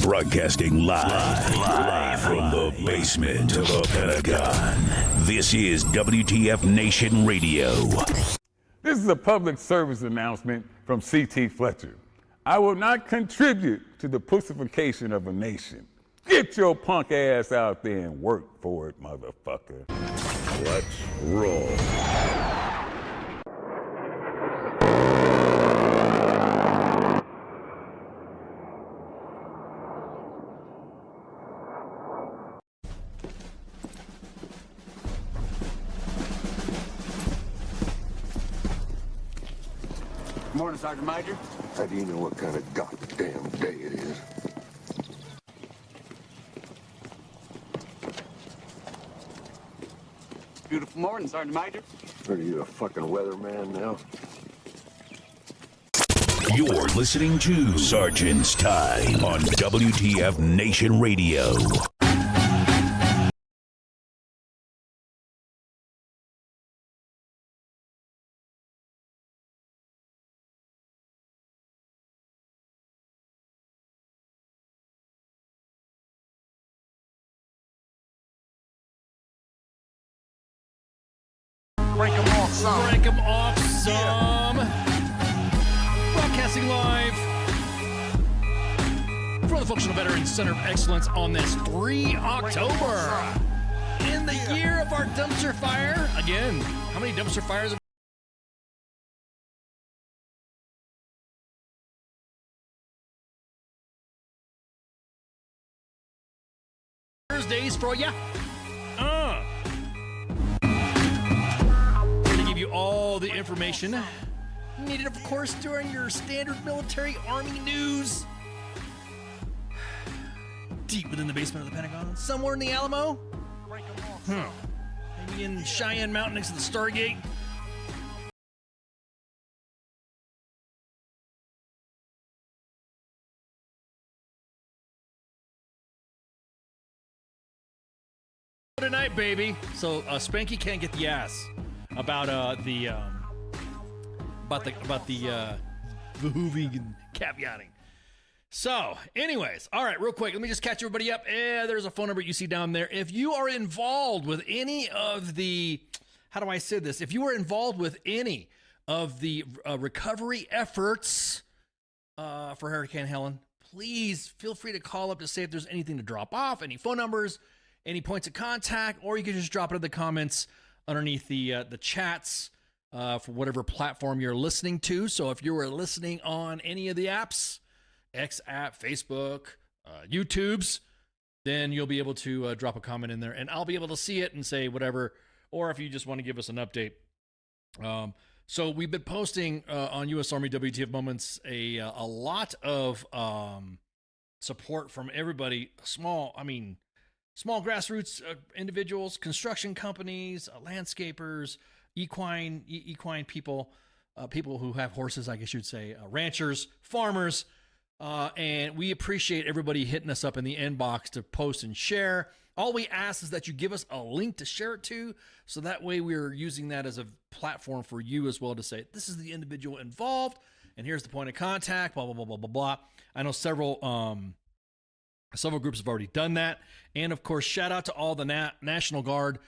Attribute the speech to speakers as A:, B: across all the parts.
A: Broadcasting live from the basement of the Pentagon. This is WTF Nation Radio.
B: This is a public service announcement from C.T. Fletcher. I will not contribute to the pussification of a nation. Get your punk ass out there and work for it, motherfucker.
A: Let's roll.
C: Morning, Sergeant Major.
D: How do you know what kind of goddamn day it is?
C: Beautiful morning, Sergeant Major.
D: Are you a fucking weatherman now?
A: You're listening to Sergeant's Time on WTF Nation Radio.
E: Break them off some. Broadcasting live from the Functional Veterans Center of Excellence on this 3 October. In the year of our dumpster fire. Again, how many dumpster fires have Thursdays for ya? You all the information needed, of course, during your standard military Army news. Deep within the basement of the Pentagon, somewhere in the Alamo. Maybe in Cheyenne Mountain next to the Stargate. Tonight, baby. So Spanky can't get the ass about the behooving and caveating. So, anyways, all right, real quick, let me just catch everybody up. There's a phone number you see down there. If you are involved with any of the, how do I say this? If you are involved with any of the recovery efforts for Hurricane Helen, please feel free to call up to say if there's anything to drop off, any phone numbers, any points of contact, or you can just drop it in the comments underneath the chats for whatever platform you're listening to. So if you were listening on any of the apps, X app, Facebook, YouTubes, then you'll be able to drop a comment in there, and I'll be able to see it and say whatever. Or if you just want to give us an update. So we've been posting on U.S. Army WTF Moments a lot of support from everybody, small grassroots individuals, construction companies, landscapers, equine people, people who have horses, I guess you'd say, ranchers, farmers, and we appreciate everybody hitting us up in the inbox to post and share. All we ask is that you give us a link to share it to, so that way we're using that as a platform for you as well to say, this is the individual involved, and here's the point of contact, blah, blah, blah, blah, blah, blah. I know several groups have already done that. And of course, shout out to all the National Guard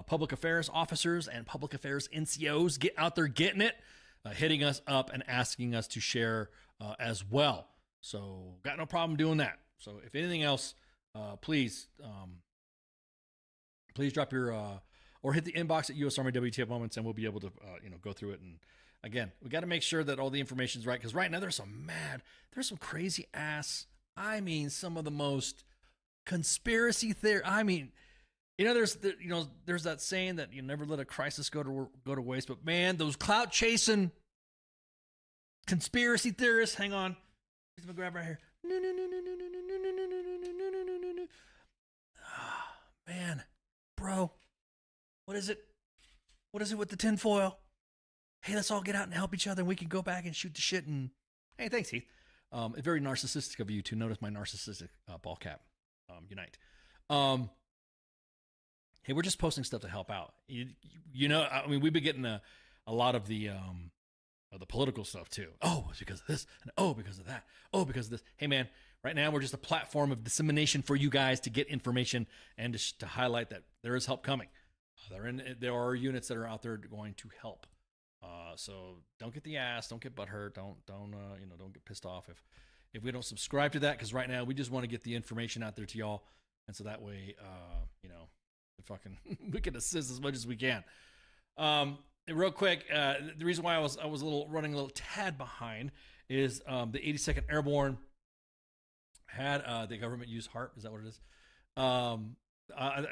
E: public affairs officers and public affairs NCOs. Get out there getting it, hitting us up and asking us to share as well. So got no problem doing that. So if anything else, please drop your, or hit the inbox at US Army WTF Moments, and we'll be able to, go through it. And again, we got to make sure that all the information is right. Cause right now there's some crazy ass, some of the most conspiracy theory. There's that saying that you never let a crisis go to waste. But man, those clout chasing conspiracy theorists. Hang on, let me grab right here. Man, bro, what is it? What is it with the tinfoil? Hey, let's all get out and help each other, and we can go back and shoot the shit. And hey, thanks, Heath. It's very narcissistic of you to notice my narcissistic ball cap. Unite. Hey, we're just posting stuff to help out. We've been getting a lot of the political stuff too. Oh, it's because of this, and oh, because of that, oh, because of this. Hey, man, Right now, we're just a platform of dissemination for you guys to get information and to highlight that there is help coming. There are units that are out there going to help. So don't get the ass, don't get butthurt, don't get pissed off if we don't subscribe to that, because right now we just want to get the information out there to y'all, and so that way, we can assist as much as we can. Real quick, the reason why I was running a little tad behind is the 82nd Airborne had the government use HARP. Is that what it is?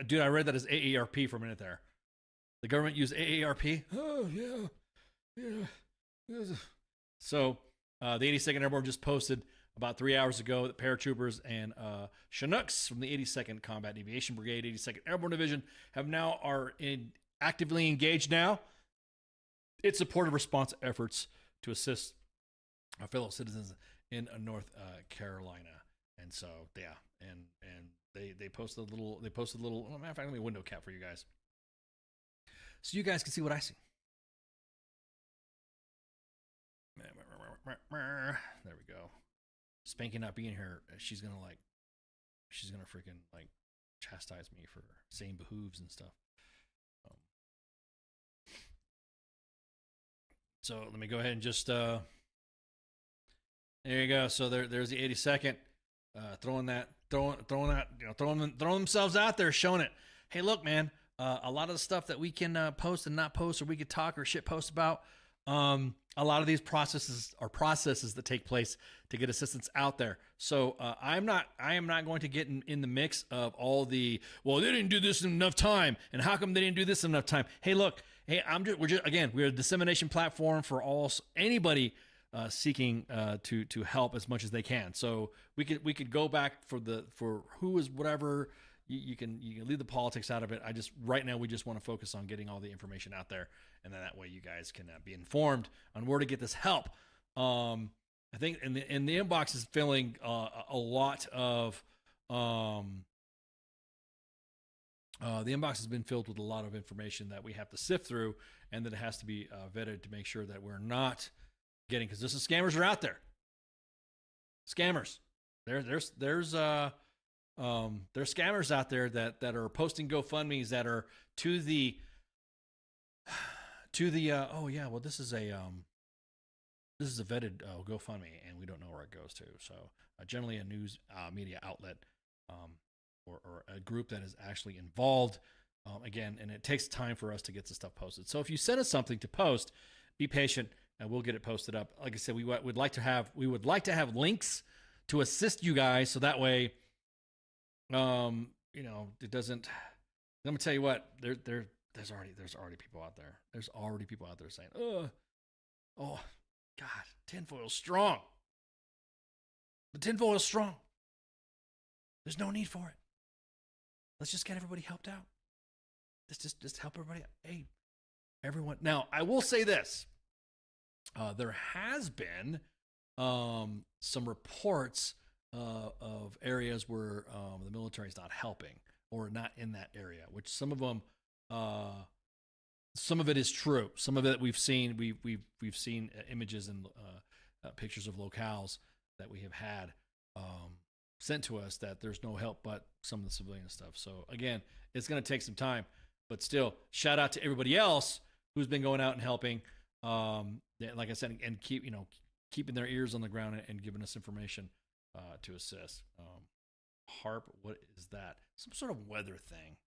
E: Dude, I read that as AARP for a minute there. The government used AARP. Oh yeah. So the 82nd Airborne just posted about 3 hours ago that paratroopers and Chinooks from the 82nd Combat Aviation Brigade, 82nd Airborne Division, are actively engaged now in support of response efforts to assist our fellow citizens in North Carolina. And so, yeah, and they posted a little. Matter of fact, let me window cap for you guys, so you guys can see what I see. There we go. Spanky not being here, she's gonna freaking like chastise me for saying behooves and stuff. So let me go ahead and just there you go. So there's the 82nd throwing themselves out there, showing it. Hey, look, man, a lot of the stuff that we can post and not post, or we could talk or shit post about. A lot of these processes are processes that take place to get assistance out there. So I am not going to get in the mix of all the, well, they didn't do this in enough time, and how come they didn't do this in enough time? Hey, look, we're a dissemination platform for anybody seeking to help as much as they can. So we could go back for who is whatever. You can leave the politics out of it. Right now we just want to focus on getting all the information out there, and then that way you guys can be informed on where to get this help. I think in the inbox is filling a lot of the inbox has been filled with a lot of information that we have to sift through, and that it has to be vetted to make sure that we're not getting, because scammers are out there. Scammers, there's scammers out there that are posting GoFundMe's that are to the this is a vetted GoFundMe, and we don't know where it goes to. So generally a news media outlet or a group that is actually involved. Again, and it takes time for us to get this stuff posted. So if you send us something to post, be patient and we'll get it posted up. Like I said, we would like to have links to assist you guys, so that way it doesn't. Let me tell you what, there's already people out there. There's already people out there saying, oh God, tinfoil's strong. The tinfoil is strong. There's no need for it. Let's just get everybody helped out. Let's just help everybody out. Hey, everyone. Now, I will say this. There has been some reports of areas where the military is not helping or not in that area, which some of them, some of it is true. Some of it we've seen. We've seen images and pictures of locales that we have had sent to us that there's no help but some of the civilian stuff. So again, it's going to take some time, but still, shout out to everybody else who's been going out and helping. Like I said, and keeping their ears on the ground and giving us information to assist. HARP, what is that? Some sort of weather thing.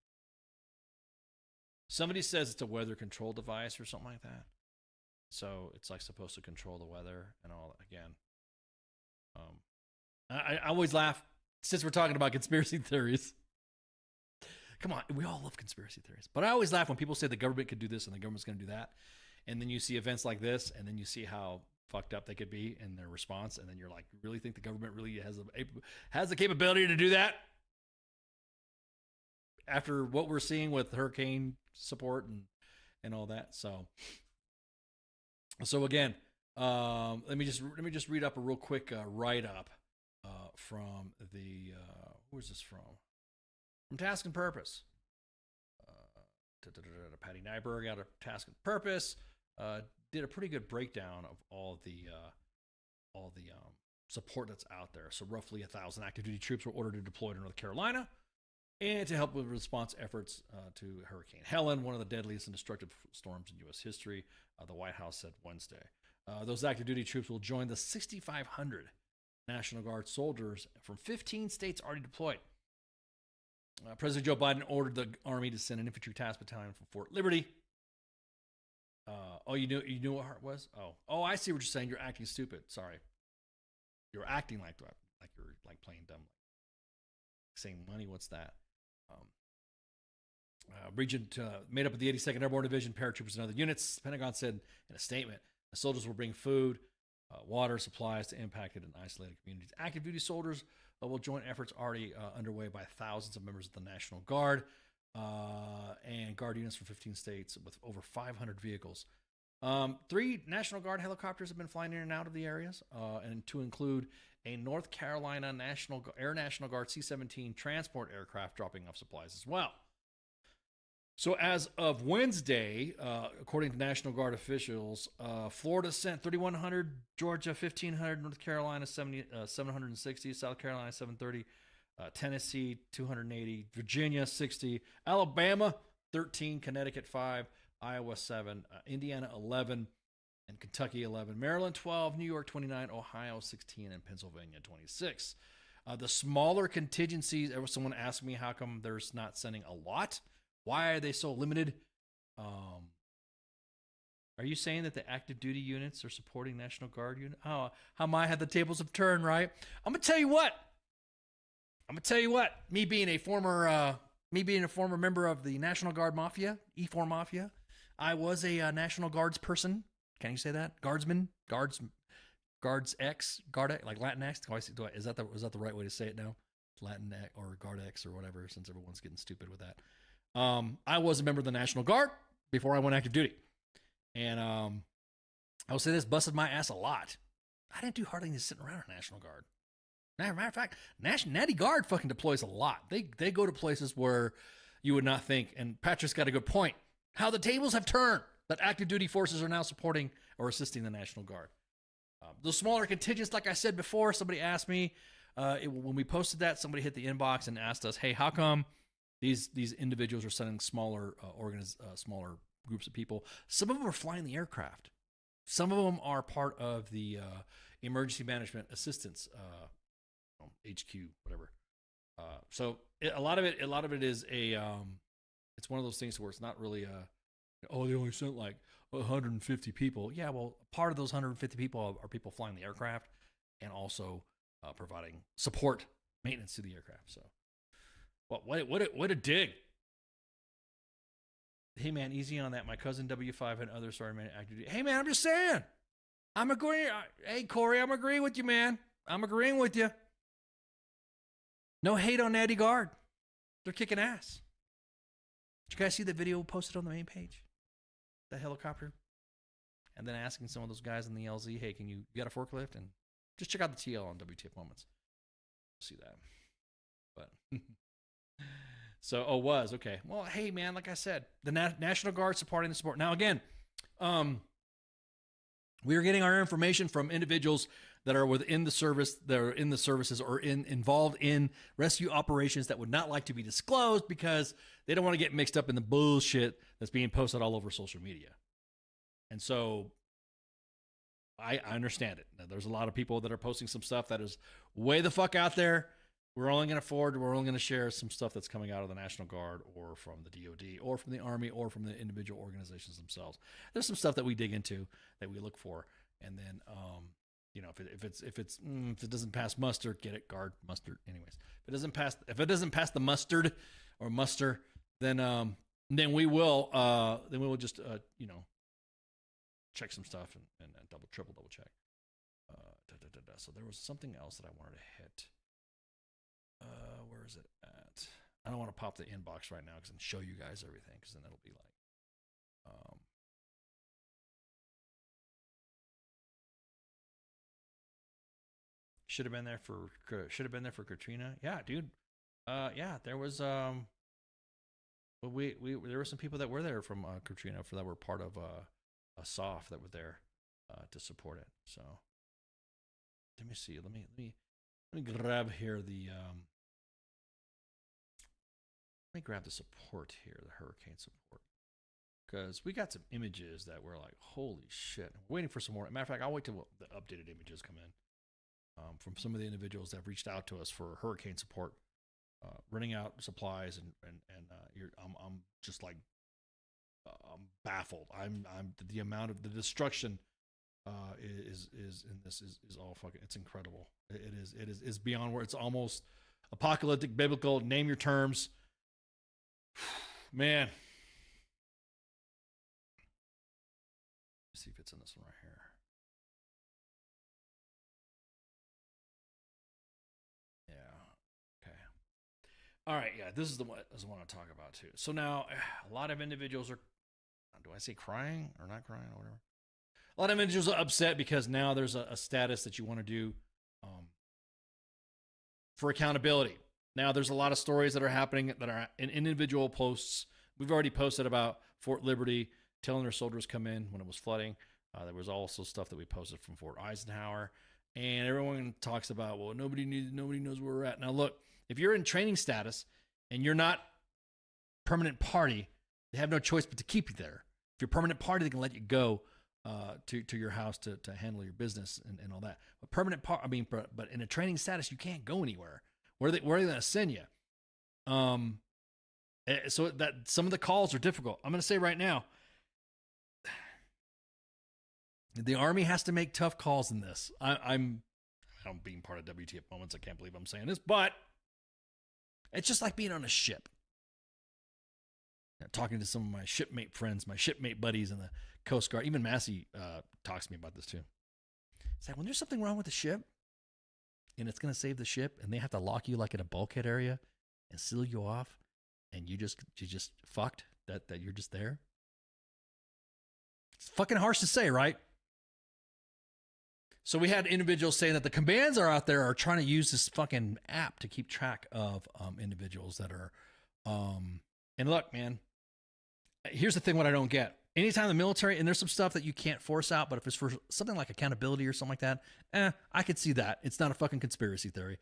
E: Somebody says it's a weather control device or something like that. So it's like supposed to control the weather and all. Again, I always laugh since we're talking about conspiracy theories. Come on, we all love conspiracy theories, but I always laugh when people say the government could do this and the government's going to do that, and then you see events like this, and then you see how fucked up they could be in their response, and then you're like, you really think the government really has the capability to do that? After what we're seeing with hurricane support and all that. So again, let me just read up a real quick write up from the where's this from Task and Purpose. Patty Nyberg out of Task and Purpose did a pretty good breakdown of all the support that's out there. So roughly 1,000 active duty troops were ordered to deploy to North Carolina and to help with response efforts to Hurricane Helen, one of the deadliest and destructive storms in U.S. history, the White House said Wednesday. Those active duty troops will join the 6,500 National Guard soldiers from 15 states already deployed. President Joe Biden ordered the Army to send an infantry task battalion from Fort Liberty. You knew what it was? Oh, I see what you're saying. You're acting stupid. Sorry. You're acting like you're like playing dumb. Saying money, what's that? Regent made up of the 82nd Airborne Division, paratroopers, and other units. The Pentagon said in a statement, the soldiers will bring food, water, supplies to impacted and isolated communities. Active duty soldiers will join efforts already underway by thousands of members of the National Guard and Guard units from 15 states with over 500 vehicles. 3 National Guard helicopters have been flying in and out of the areas, and to include a North Carolina Air National Guard C-17 transport aircraft dropping off supplies as well. So as of Wednesday, according to National Guard officials, Florida sent 3,100, Georgia 1,500, North Carolina 760, South Carolina 730, Tennessee 280, Virginia 60, Alabama 13, Connecticut 5, Iowa 7, Indiana 11, and Kentucky 11, Maryland 12, New York 29, Ohio 16, and Pennsylvania 26. The smaller contingencies, someone asked me how come there's not sending a lot. Why are they so limited? Are you saying that the active duty units are supporting National Guard unit? Oh, how my had the tables have turned, right? I'm gonna tell you what. Me being a former member of the National Guard Mafia, E4 Mafia, I was a National Guards person. Can you say that? Guardsman, Guards X, Guard X, like Latin X. Is that the right way to say it now? Latin X or Guard X or whatever, since everyone's getting stupid with that. I was a member of the National Guard before I went active duty. And I will say this, busted my ass a lot. I didn't do hardly any sitting around in National Guard. Matter of fact, Natty Guard fucking deploys a lot. They go to places where you would not think. And Patrick's got a good point. How the tables have turned. That active duty forces are now supporting or assisting the National Guard. The smaller contingents, like I said before, somebody asked me when we posted that, somebody hit the inbox and asked us, hey, how come these individuals are sending smaller smaller groups of people? Some of them are flying the aircraft. Some of them are part of the emergency management assistance HQ, whatever. So a lot of it is it's one of those things where it's not really they only sent like 150 people. Yeah, well, part of those 150 people are people flying the aircraft and also providing support maintenance to the aircraft. So, what a dig. Hey man, easy on that. My cousin W5 and others started active duty. Hey man, I'm just saying. I'm agreeing. Hey Corey, I'm agreeing with you, man. I'm agreeing with you. No hate on Natty Guard. They're kicking ass. Did you guys see the video posted on the main page? The helicopter? And then asking some of those guys in the LZ, hey, you got a forklift? And just check out the TL on WTF Moments. See that. But was okay. Well, hey man, like I said, the National Guard supporting the support. Now again, we are getting our information from individuals that are within the service, that are in the services or involved in rescue operations that would not like to be disclosed because they don't want to get mixed up in the bullshit that's being posted all over social media. And so I understand it. Now, there's a lot of people that are posting some stuff that is way the fuck out there. We're only going to share some stuff that's coming out of the National Guard or from the DOD or from the Army or from the individual organizations themselves. There's some stuff that we dig into that we look for. And then, if it doesn't pass muster, get it, guard mustard. Anyways, if it doesn't pass the mustard or muster, then we will just check some stuff and triple check. So there was something else that I wanted to hit. Where is it at? I don't want to pop the inbox right now because I can show you guys everything because then it'll be like, should have been there for Katrina. Yeah, dude. Yeah, there was there were some people that were there from Katrina that were part of a SOF that were there to support it. So let me see. Let me grab here the let me grab the support here, the hurricane support, because we got some images that we're like, holy shit. We're waiting for some more. Matter of fact, I'll wait till the updated images come in from some of the individuals that have reached out to us for hurricane support, running out supplies, and I'm just like I'm baffled. I'm the amount of the destruction is in this is all fucking, it's incredible. It is beyond where it's almost apocalyptic, biblical, name your terms. Man. Let's see if it's in this one right here. Yeah. Okay. All right. Yeah. This is the one I want to talk about too. So now a lot of individuals are, do I say crying or not crying or whatever? A lot of individuals are upset because now there's a status that you want to do for accountability. Now there's a lot of stories that are happening that are in individual posts. We've already posted about Fort Liberty telling their soldiers come in when it was flooding. There was also stuff that we posted from Fort Eisenhower, and everyone talks about, well, nobody knows where we're at. Now look, if you're in training status and you're not permanent party, they have no choice but to keep you there. If you're permanent party, they can let you go to your house to handle your business and all that. But permanent part, but in a training status, you can't go anywhere. Where are they going to send you? So that some of the calls are difficult. I'm going to say right now, the Army has to make tough calls in this. I'm being part of WTF Moments. I can't believe I'm saying this, but it's just like being on a ship. Talking to some of my shipmate friends, my shipmate buddies in the Coast Guard. Even Massey talks to me about this too. It's like when there's something wrong with the ship and it's going to save the ship and they have to lock you like in a bulkhead area and seal you off and you just fucked that you're just there. It's fucking harsh to say, right? So we had individuals saying that the commands are out there are trying to use this fucking app to keep track of individuals that are, and look, man, here's the thing, what I don't get. Anytime the military, and there's some stuff that you can't force out, but if it's for something like accountability or something like that, I could see that. It's not a fucking conspiracy theory.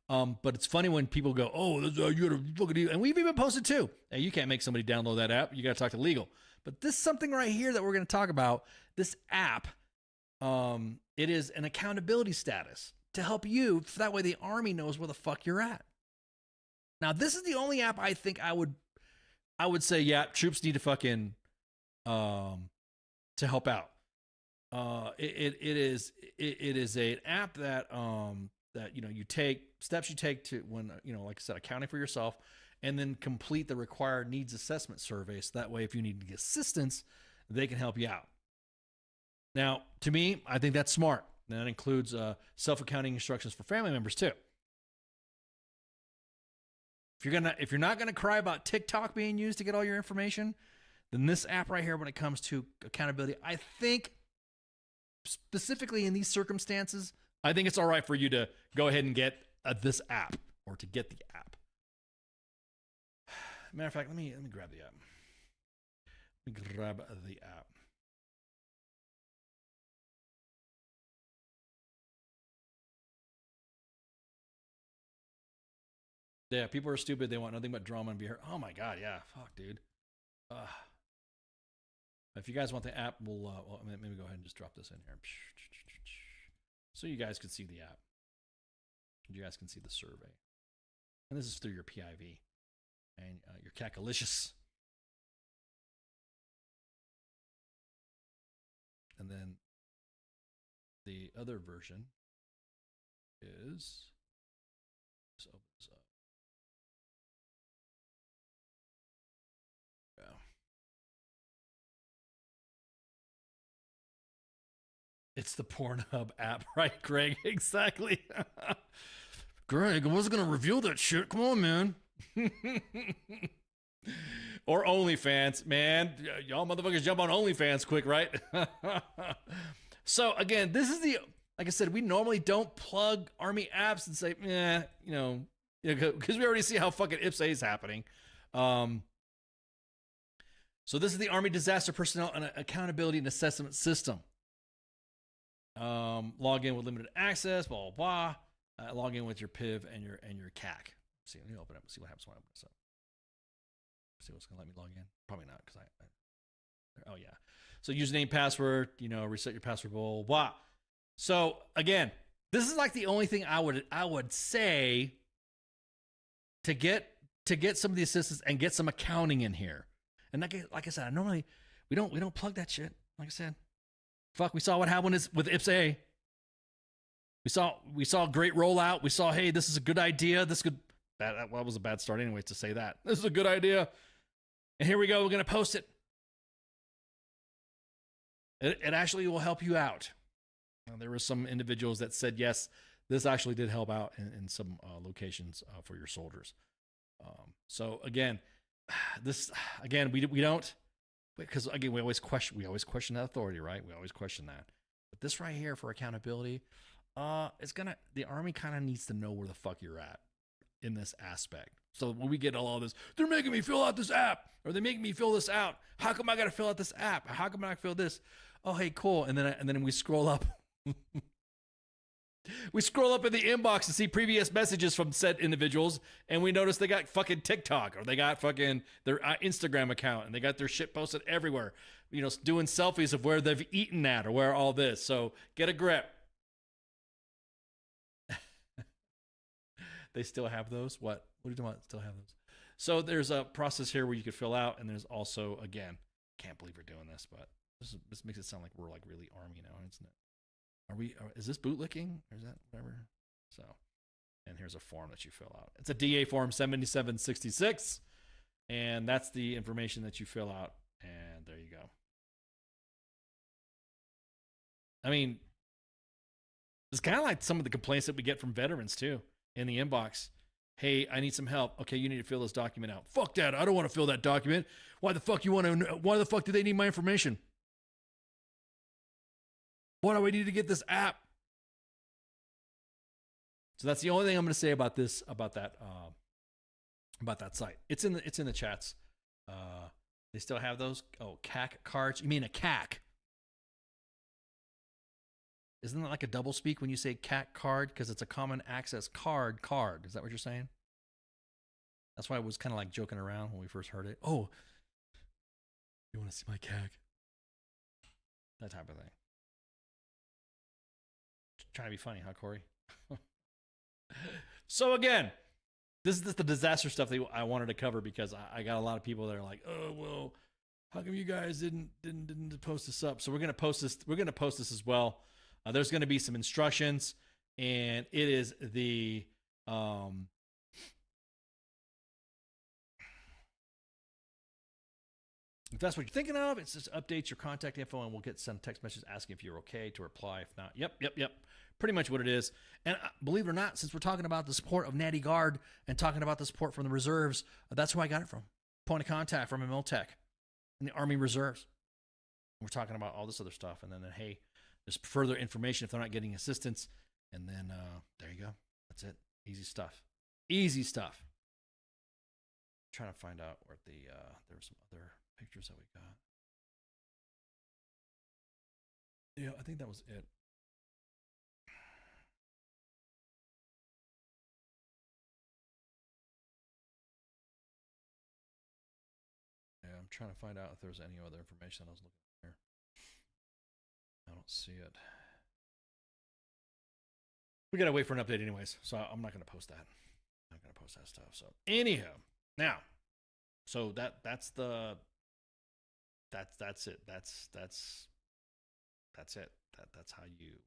E: But it's funny when people go, oh, you gotta fucking, and we've even posted too. Hey, you can't make somebody download that app. You got to talk to legal. But this is something right here that we're going to talk about. This app, it is an accountability status to help you. So that way the Army knows where the fuck you're at. Now, this is the only app I think I would say, yeah, troops need to fucking, to help out. It is an app that, that, you take steps you take to when, like I said, accounting for yourself and then complete the required needs assessment survey. So that way, if you need assistance, they can help you out. Now, to me, I think that's smart. And that includes self-accounting instructions for family members too. If you're not gonna cry about TikTok being used to get all your information, then this app right here, when it comes to accountability, I think specifically in these circumstances, I think it's all right for you to go ahead and get this app or to get the app. Matter of fact, let me grab the app. Let me grab the app. Yeah, people are stupid. They want nothing but drama and be hurt. Oh my God, yeah. Fuck, dude. If you guys want the app, we'll maybe go ahead and just drop this in here. So you guys can see the app. You guys can see the survey. And this is through your PIV and your Cacalicious. And then the other version is, let's open this up. Yeah. It's the Pornhub app, right, Greg? Exactly. Greg, I wasn't going to reveal that shit. Come on, man. Or OnlyFans, man. Y'all motherfuckers jump on OnlyFans quick, right? So, again, this is like I said, we normally don't plug Army apps and say, because we already see how fucking IPSA is happening. So this is the Army Disaster Personnel and Accountability and Assessment System. Log in with limited access, blah, blah, blah. Log in with your PIV and your CAC. See, let me open it up and see what happens when I open this up. See what's going to let me log in. Probably not, because oh, yeah. So username, password, reset your password, blah, blah. So, again, this is like the only thing I would say to get some of the assistance and get some accounting in here. And like I said, normally we don't plug that shit. Like I said, fuck, we saw what happened with IPSA. We saw a great rollout. We saw, hey, this is a good idea. That was a bad start anyway to say that. This is a good idea. And here we go. We're going to post it. It actually will help you out. There were some individuals that said, yes, this actually did help out in some locations for your soldiers. So again, we don't, because again, we always question that authority, right? We always question that. But this right here for accountability, the Army kind of needs to know where the fuck you're at in this aspect. So when we get all this, they're making me fill out this app, or they make me fill this out. How come I got to fill out this app? How come I fill this? Oh, hey, cool. And then we scroll up. We scroll up in the inbox to see previous messages from said individuals, and we notice they got fucking TikTok, or they got fucking their Instagram account, and they got their shit posted everywhere, doing selfies of where they've eaten at or where all this. So get a grip. They still have those? What are you talking about? Still have those? So there's a process here where you could fill out, and there's also, again, can't believe we're doing this, but this makes it sound like we're like really Army now, isn't it? Is this bootlicking, or is that whatever? So, and here's a form that you fill out. It's a DA form 7766, and that's the information that you fill out, and there you go. I mean, it's kind of like some of the complaints that we get from veterans too in the inbox. Hey, I need some help. Okay, you need to fill this document out. Fuck that. I don't want to fill that document. Why the fuck do they need my information? Why do I need to get this app? So that's the only thing I'm going to say about that site. It's in the chats. They still have those. Oh, CAC cards. You mean a CAC? Isn't that like a double speak when you say CAC card? Because it's a common access card. Is that what you're saying? That's why I was kind of like joking around when we first heard it. Oh, you want to see my CAC? That type of thing. Trying to be funny, huh, Corey? So again, this is the disaster stuff that I wanted to cover, because I got a lot of people that are like, oh, well, how come you guys didn't post this up? So we're gonna post this. We're gonna post this as well. There's gonna be some instructions, and it is the if that's what you're thinking of, it's just updates your contact info, and we'll get some text messages asking if you're okay to reply. If not, yep. Pretty much what it is. And believe it or not, since we're talking about the support of Natty Guard and talking about the support from the reserves, that's who I got it from. Point of contact from Miltech and the Army Reserves. We're talking about all this other stuff. And then, hey, there's further information if they're not getting assistance. And then there you go. That's it. Easy stuff. Trying to find out where there were some other pictures that we got. Yeah, I think that was it. Yeah, I'm trying to find out if there's any other information I was looking for here. I don't see it. We gotta wait for an update anyways, so I'm not gonna post that. I'm not gonna post that stuff. So anyhow, now, so that's it. That's it. That's how you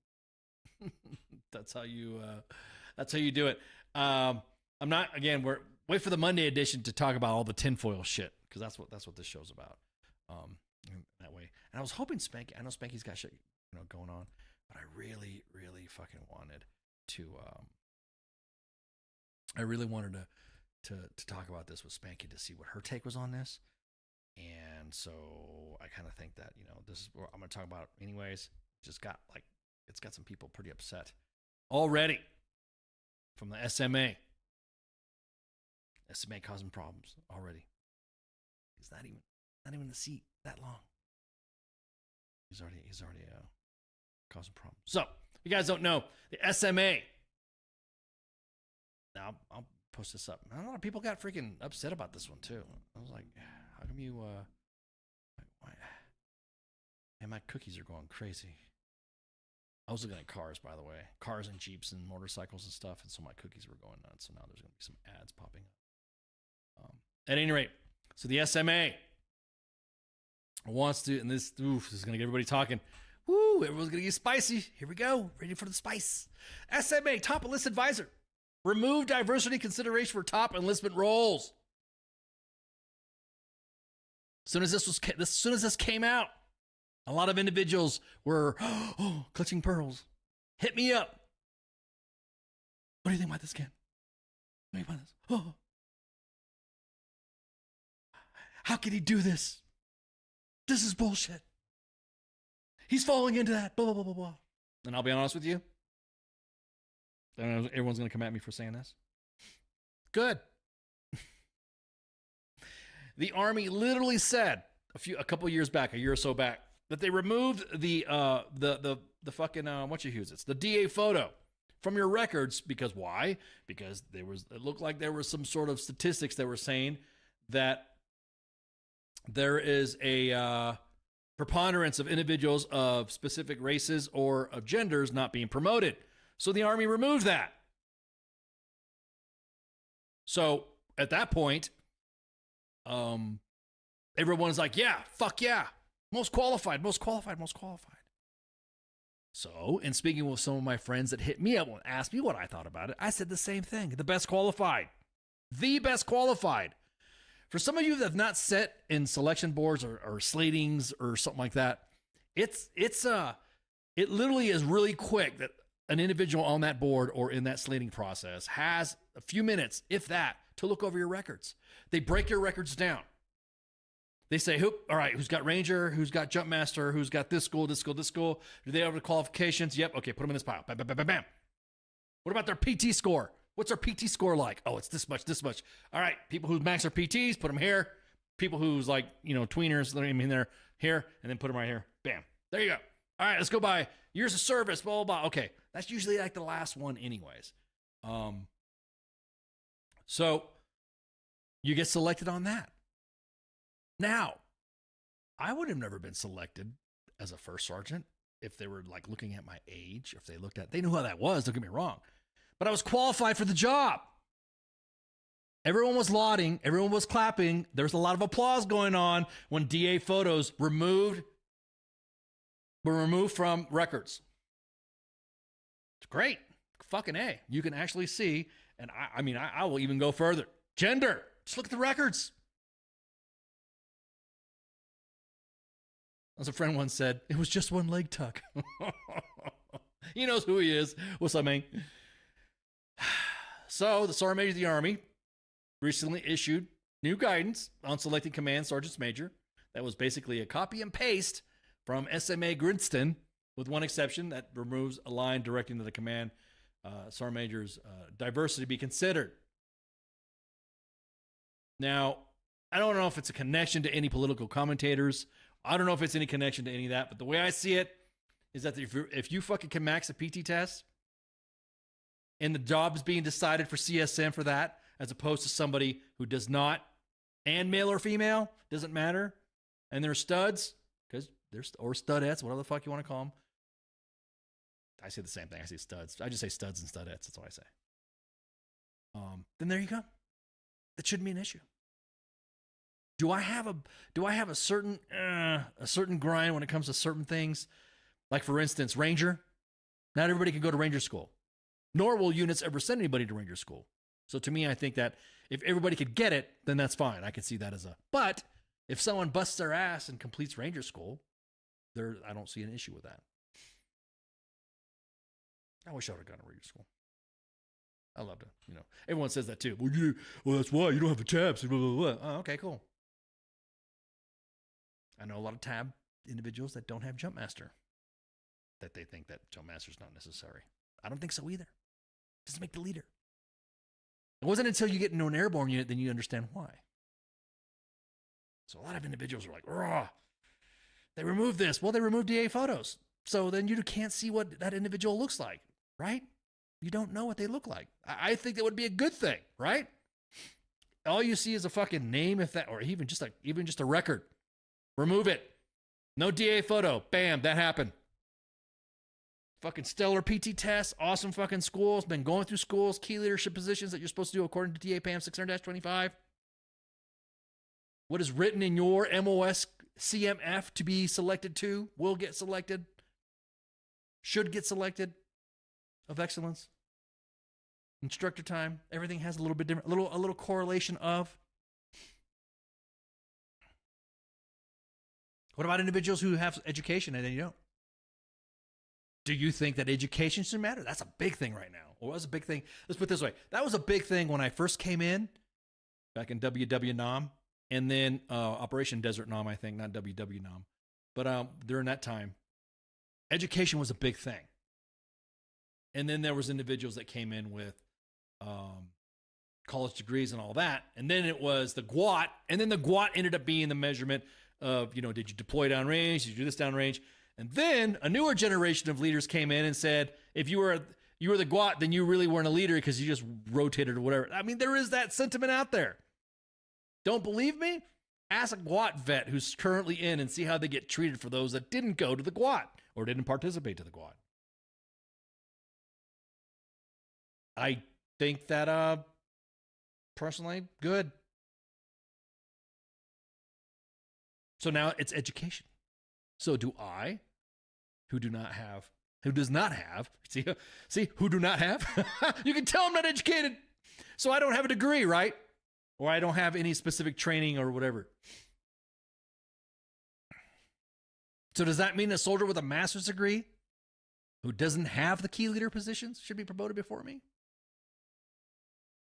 E: that's how you do it. I'm not, again, wait for the Monday edition to talk about all the tinfoil shit, because that's what this show's about. That way. And I was hoping I know Spanky's got shit going on, but I really fucking wanted to to talk about this with Spanky to see what her take was on this. And so I kind of think that, this is what I'm going to talk about anyways. Just got it's got some people pretty upset already from the SMA. SMA causing problems already. He's not even in the seat that long. He's already causing problems. So, if you guys don't know, the SMA. Now, I'll post this up. A lot of people got freaking upset about this one, too. I was like, how come you, why? Man, my cookies are going crazy. I was looking at cars, by the way. Cars and Jeeps and motorcycles and stuff, and so my cookies were going nuts. So now there's going to be some ads popping up. At any rate, so the SMA wants to, and this is going to get everybody talking. Woo, everyone's going to get spicy. Here we go. Ready for the spice. SMA, top enlist advisor. Remove diversity consideration for top enlistment roles. As soon as this came out, a lot of individuals were clutching pearls. Hit me up. What do you think about this, Ken? What do you think about this? Oh. How could he do this? This is bullshit. He's falling into that. Blah, blah, blah, blah, blah. And I'll be honest with you. Everyone's going to come at me for saying this. Good. The Army literally said a couple years back, a year or so back, that they removed the fucking it's the DA photo from your records because why? Because it looked like there was some sort of statistics that were saying that there is a preponderance of individuals of specific races or of genders not being promoted. So the Army removed that. So at that point, everyone's like, yeah, fuck yeah. Most qualified. So, in speaking with some of my friends that hit me up and asked me what I thought about it, I said the same thing. The best qualified. The best qualified. For some of you that have not sat in selection boards or slatings or something like that, it literally is really quick that an individual on that board or in that slating process has a few minutes, if that, to look over your records. They break your records down. They say, all right, who's got Ranger, who's got Jump Master, who's got this school? Do they have the qualifications? Yep. Okay, put them in this pile. Bam, bam, bam, bam, bam. What about their PT score? What's their PT score like? Oh, it's this much. All right, people who max their PTs, put them here. People who's like, tweeners, they're here, and then put them right here. Bam. There you go. All right, let's go by years of service, blah, blah, blah. Okay, that's usually like the last one anyways. So you get selected on that. Now, I would have never been selected as a first sergeant if they were like looking at my age, if they knew how that was, don't get me wrong. But I was qualified for the job. Everyone was lauding, everyone was clapping. There was a lot of applause going on when DA photos were removed from records. It's great. Fucking A. You can actually see, and I will even go further. Gender. Just look at the records. As a friend once said, it was just one leg tuck. He knows who he is. What's up, man? So, the Sergeant Major of the Army recently issued new guidance on selecting command sergeants major. That was basically a copy and paste from SMA Grinston, with one exception that removes a line directing to the command sergeant major's diversity be considered. Now, I don't know if it's a connection to any political commentators. I don't know if it's any connection to any of that, but the way I see it is that if you fucking can max a PT test and the job is being decided for CSM for that, as opposed to somebody who does not, and male or female, doesn't matter, and they're studs, or studettes, whatever the fuck you want to call them. I say the same thing. I say studs. I just say studs and studettes. That's what I say. Then there you go. That shouldn't be an issue. Do I have a certain grind when it comes to certain things? Like, for instance, Ranger. Not everybody can go to Ranger school, nor will units ever send anybody to Ranger school. So to me, I think that if everybody could get it, then that's fine. I can see that but if someone busts their ass and completes Ranger school, I don't see an issue with that. I wish I would have gone to Ranger school. I loved it. Everyone says that too. Well, that's why you don't have the tabs. Blah, blah, blah. Oh, okay, cool. I know a lot of tab individuals that don't have Jump Master, that they think that Jump Master is not necessary. I don't think so either. It doesn't make the leader. It wasn't until you get into an airborne unit then you understand why. So a lot of individuals are like, raw. They removed this. Well, they removed DA photos. So then you can't see what that individual looks like, right? You don't know what they look like. I think that would be a good thing, right? All you see is a fucking name, if that, or even just a record. Remove it. No DA photo. Bam, that happened. Fucking stellar PT test. Awesome fucking schools. Been going through schools. Key leadership positions that you're supposed to do according to DA PAM 600-25. What is written in your MOS CMF to be selected to will get selected. Should get selected of excellence. Instructor time. Everything has a little bit different. A little correlation of. What about individuals who have education and then you don't? Do you think that education should matter? That's a big thing right now. Or was a big thing. Let's put it this way. That was a big thing when I first came in, back in WW-NOM, and then Operation Desert NOM, I think, not WW-NOM. But during that time, education was a big thing. And then there was individuals that came in with college degrees and all that. And then it was the GWAT. And then the GWAT ended up being the measurement of, did you deploy downrange? Did you do this downrange? And then a newer generation of leaders came in and said, if you were the GWAT, then you really weren't a leader because you just rotated or whatever. I mean, there is that sentiment out there. Don't believe me? Ask a GWAT vet who's currently in and see how they get treated for those that didn't go to the GWAT or didn't participate to the GWAT. I think that, personally, good. So now it's education. So do I, who does not have, see, who do not have? You can tell I'm not educated. So I don't have a degree, right? Or I don't have any specific training or whatever. So does that mean a soldier with a master's degree who doesn't have the key leader positions should be promoted before me?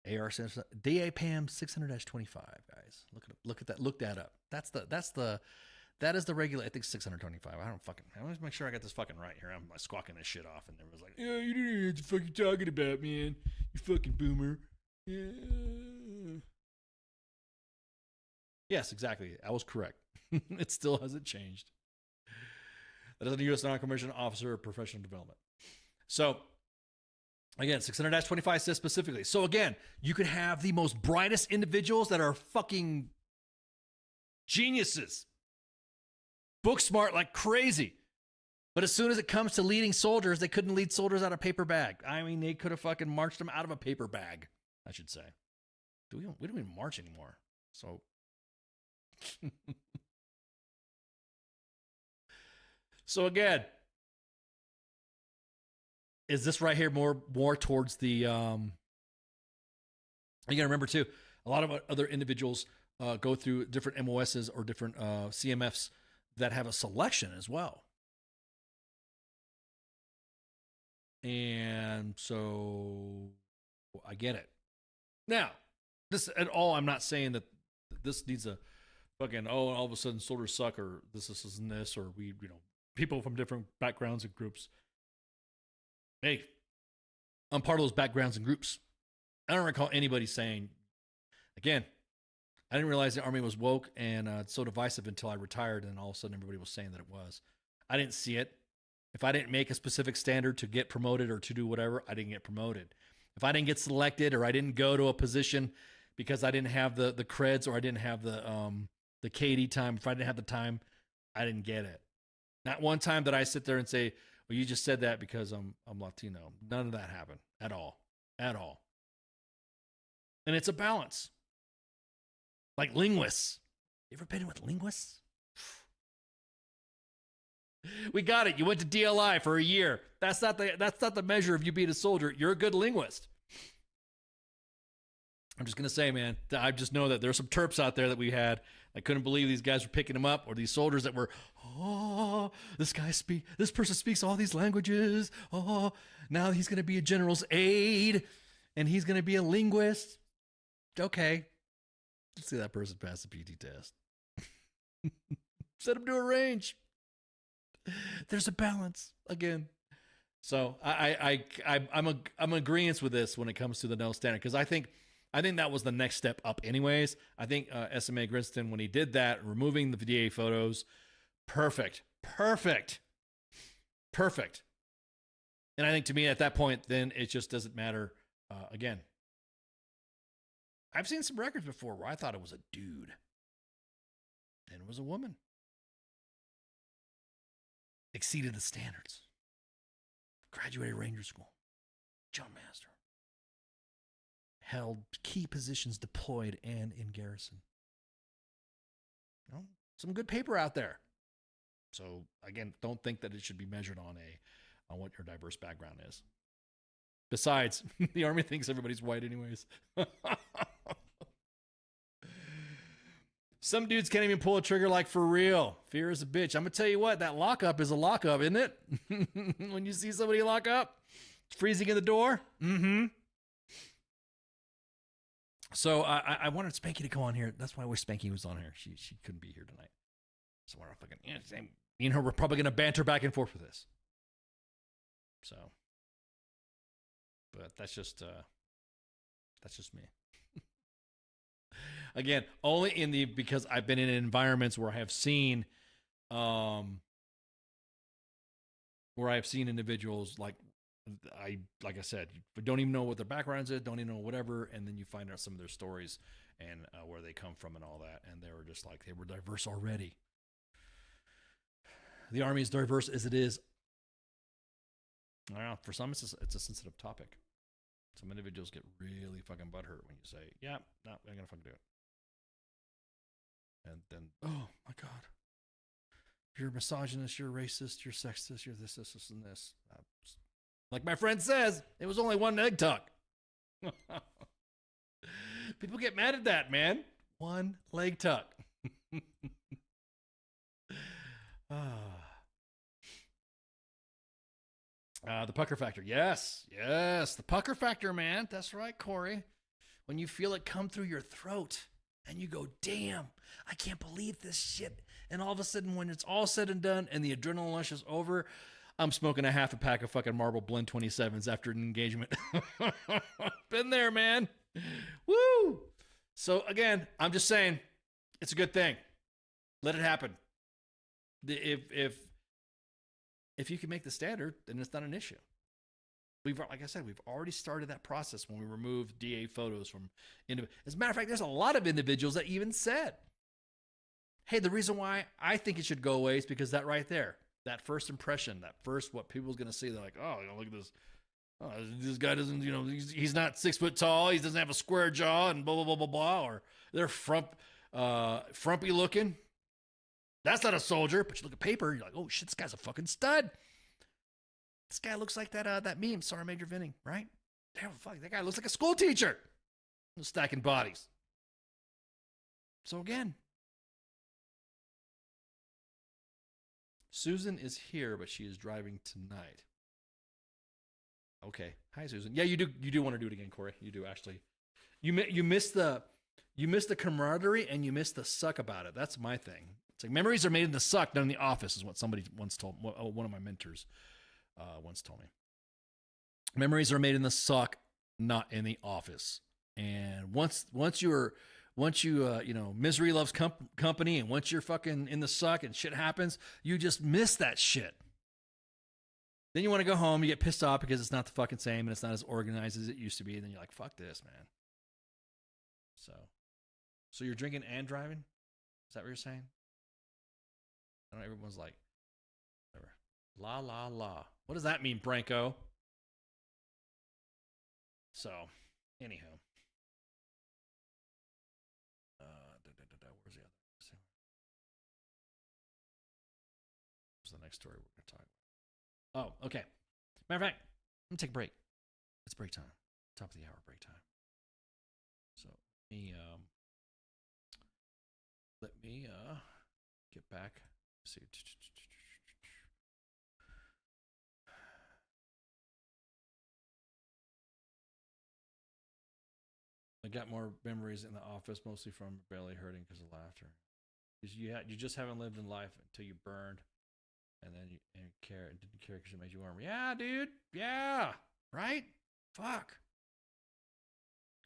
E: DA PAM 600-25, guys. Look at that. Look that up. That is the regular. I think 625. I want to make sure I got this fucking right here. I'm squawking this shit off, and there was like, yeah, you don't know what you're fucking talking about, man. You fucking boomer. Yeah. Yes, exactly. I was correct. It still hasn't changed. That is a U.S. non-commissioned officer of professional development. So, again, 600-25 says specifically. So, again, you could have the most brightest individuals that are fucking geniuses. Book smart like crazy. But as soon as it comes to leading soldiers, they couldn't lead soldiers out of paper bag. I mean, they could have fucking marched them out of a paper bag, I should say. We don't even march anymore. So, so again, is this right here more towards the, you got to remember too, a lot of other individuals go through different MOSs or different CMFs that have a selection as well. And so I get it. Now, this at all, I'm not saying that this needs a fucking, all of a sudden soldiers suck or this and this, or we, people from different backgrounds and groups. Hey, I'm part of those backgrounds and groups. I don't recall anybody saying, again, I didn't realize the Army was woke and so divisive until I retired, and all of a sudden everybody was saying that it was. I didn't see it. If I didn't make a specific standard to get promoted or to do whatever, I didn't get promoted. If I didn't get selected or I didn't go to a position because I didn't have the creds or I didn't have the KD time, if I didn't have the time, I didn't get it. Not one time did I sit there and say, well, you just said that because I'm Latino. None of that happened at all. At all. And it's a balance. Like linguists. You ever been with linguists? We got it. You went to DLI for a year. That's not the measure of you being a soldier. You're a good linguist. I'm just gonna say, man, I just know that there's some terps out there that we had. I couldn't believe these guys were picking them up, or these soldiers that were, this person speaks all these languages. Oh, now he's gonna be a general's aide, and he's gonna be a linguist. Okay, let's see that person pass the PT test. Set him to a range. There's a balance again. So I'm agreeance with this when it comes to the no standard, because I think that was the next step up anyways. I think SMA Grinston, when he did that, removing the VDA photos, perfect. Perfect. And I think to me at that point, then it just doesn't matter. Again, I've seen some records before where I thought it was a dude and it was a woman. Exceeded the standards. Graduated Ranger School. Jump master. Held key positions deployed and in garrison. You know, some good paper out there. So again, don't think that it should be measured on what your diverse background is. Besides, the Army thinks everybody's white anyways. Some dudes can't even pull a trigger like for real. Fear is a bitch. I'm going to tell you what, that lockup is a lockup, isn't it? When you see somebody lock up, freezing in the door. Mm-hmm. So I wanted Spanky to come on here. That's why I wish Spanky was on here. She couldn't be here tonight. So we're fucking, me and her, we're probably going to banter back and forth with this. So, but that's just me. Again, only because I've been in environments where I have seen, individuals like I said, don't even know what their backgrounds is, don't even know whatever, and then you find out some of their stories and where they come from and all that, and they were just like they were diverse already. The Army is diverse as it is. I don't know, for some, it's a sensitive topic. Some individuals get really fucking butthurt when you say, yeah, no, I'm gonna fucking do it. And then, oh my God, you're a misogynist, you're a racist, you're sexist, you're this, and this. Like my friend says, it was only one egg tuck. People get mad at that, man. One leg tuck. The pucker factor. Yes. The pucker factor, man. That's right, Corey. When you feel it come through your throat and you go, damn, I can't believe this shit. And all of a sudden, when it's all said and done and the adrenaline rush is over, I'm smoking a half a pack of fucking Marlboro Blend 27s after an engagement. Been there, man. Woo! So again, I'm just saying, it's a good thing. Let it happen. If you can make the standard, then it's not an issue. Like I said, we've already started that process when we removed DA photos from. As a matter of fact, there's a lot of individuals that even said, "Hey, the reason why I think it should go away is because that right there, that first impression, that first what people's gonna see, they're like, oh, look at this. Oh, this guy doesn't, he's not 6 foot tall. He doesn't have a square jaw and blah blah blah blah blah. Or they're frumpy looking. That's not a soldier. But you look at paper, you're like, oh shit, this guy's a fucking stud. This guy looks like that meme, Sergeant Major Vinning, right? Damn, fuck, that guy looks like a school teacher. Stacking bodies. So again, Susan is here, but she is driving tonight. Okay. Hi, Susan. Yeah, you do want to do it again, Corey. You do actually. You missed the camaraderie and you missed the suck about it. That's my thing. It's like memories are made in the suck, not in the office, is what somebody once told. One of my mentors once told me. Memories are made in the suck, not in the office. And once you misery loves company, and once you're fucking in the suck and shit happens, you just miss that shit. Then you want to go home, you get pissed off because it's not the fucking same and it's not as organized as it used to be. And then you're like, fuck this, man. So you're drinking and driving? Is that what you're saying? I don't know, everyone's like, whatever. La, la, la. What does that mean, Branko? So, anyhow. Where's the other? What's the next story we're going to talk about? Oh, okay. Matter of fact, I'm going to take a break. It's break time. Top of the hour break time. So, let me get back. Let's see. I got more memories in the office, mostly from belly hurting because of laughter. Because you just haven't lived in life until you burned, and then you didn't care because it made you warm. Yeah, dude. Yeah, right. Fuck.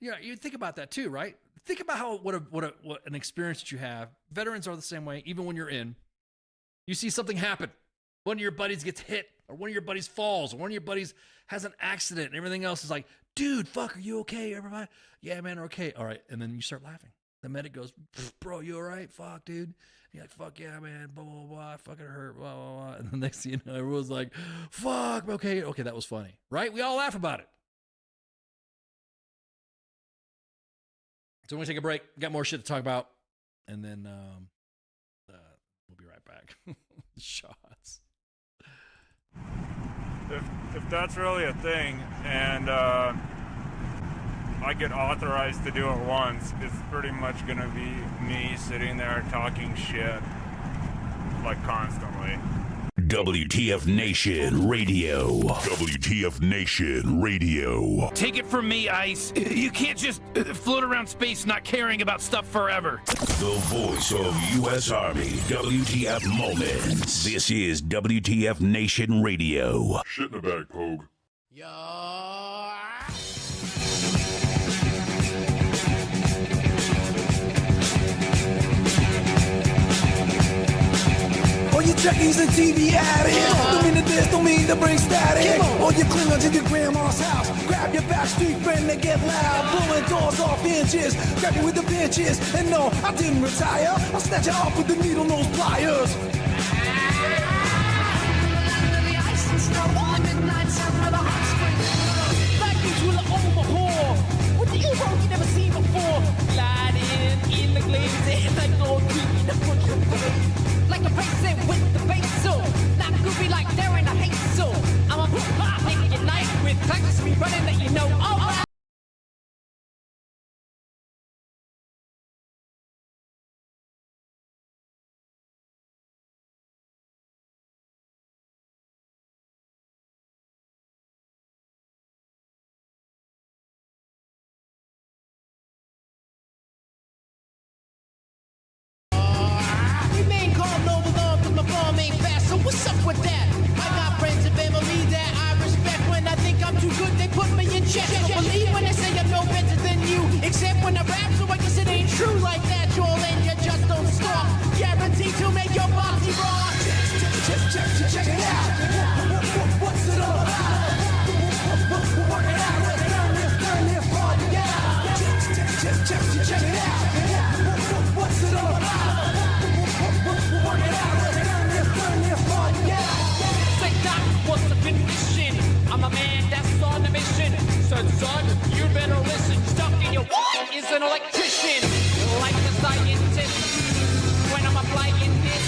E: Yeah, you think about that too, right? Think about what an experience that you have. Veterans are the same way. Even when you're in, you see something happen. One of your buddies gets hit. or one of your buddies falls, or one of your buddies has an accident, and everything else is like, dude, fuck, are you okay? Everybody, yeah, man, okay, all right. And then you start laughing. The medic goes, bro, you all right? Fuck, dude. You're like, fuck yeah, man, blah, blah, blah, I fucking hurt, blah, blah, blah. And the next thing you know, everyone's like, fuck, okay, that was funny, right? We all laugh about it. So we're going to take a break. Got more shit to talk about. And then we'll be right back. Shots.
F: If that's really a thing, and I get authorized to do it once, it's pretty much gonna be me sitting there talking shit, like, constantly.
A: WTF Nation Radio. WTF Nation Radio.
G: Take it from me, Ice. You can't just float around space not caring about stuff forever.
A: The voice of U.S. Army. WTF Moments. This is WTF Nation Radio.
D: Shit in the bag, Pogue.
H: All you Trekkies and TV addicts, don't mean to diss, don't mean to bring static. All you Klingons in your grandma's house, grab your backstreet friend and get loud, blowing doors off inches, grab you with the pinches. And no, I didn't retire, I'll snatch you off with the needle nose pliers.
I: With the evil you never seen before, gliding in the glazing like gold green, like a racing with the bass, so not goofy like there in a haze, so I'm a hip-hop making your night with practice me running that you know all right. What's up with that? I got friends and family that I respect. When I think I'm too good, they put me in check. Believe when I say I'm no better than you, except when I rap, so I guess it ain't true like that, Joel, and you just don't stop. Guaranteed to make your body rock.
H: Check it out. What's it all about? Work it out. Let's turn this party out. Check it out. What's it all about? Work it out.
I: What's the condition? I'm a man that's on a mission. Son, you better listen. Stuck in your wall is an electrician. Like a scientist. When I'm applying this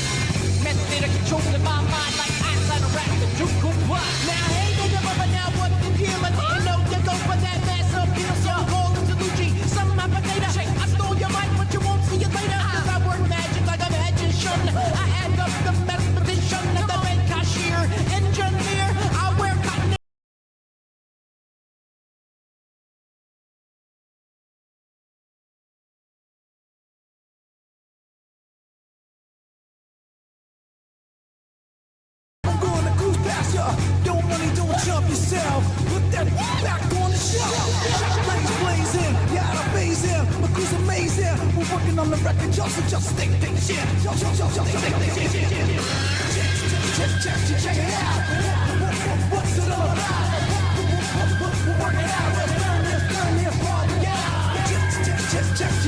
I: method of controlling my mind like eyes on a rat that you could what? Now, hey, but now what the deal? I didn't know you go for that mass appeal. So I'm calling to Lucci. Some my potato. I stole your mic, but you won't see it later. Cause I work magic like a magician. I add up the mathematician and the bank cashier. Engineer, I wear cotton.
H: I'm going to cruise past ya. Don't money, don't jump yourself. Put that back on the shelf. Lights blazing, yeah, I phase in. My crew's amazing. We're working on the record, just stick shit. Check it out. What's it all about? Work it out. Let's turn this party out.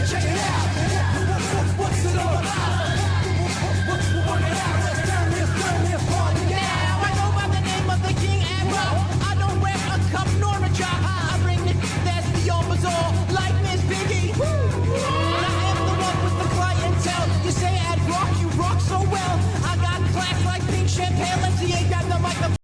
H: Check it out. What's it all about? Work it out. Let's turn this party out.
I: Now I go by the name of the King Admiral. I don't wear a cup nor a job. I bring the that's beyond bizarre, like Miss Piggy. I am the one with the clientele. You say at rock, you rock so well. I got class like pink champagne. Let's see, ain't got the microphone.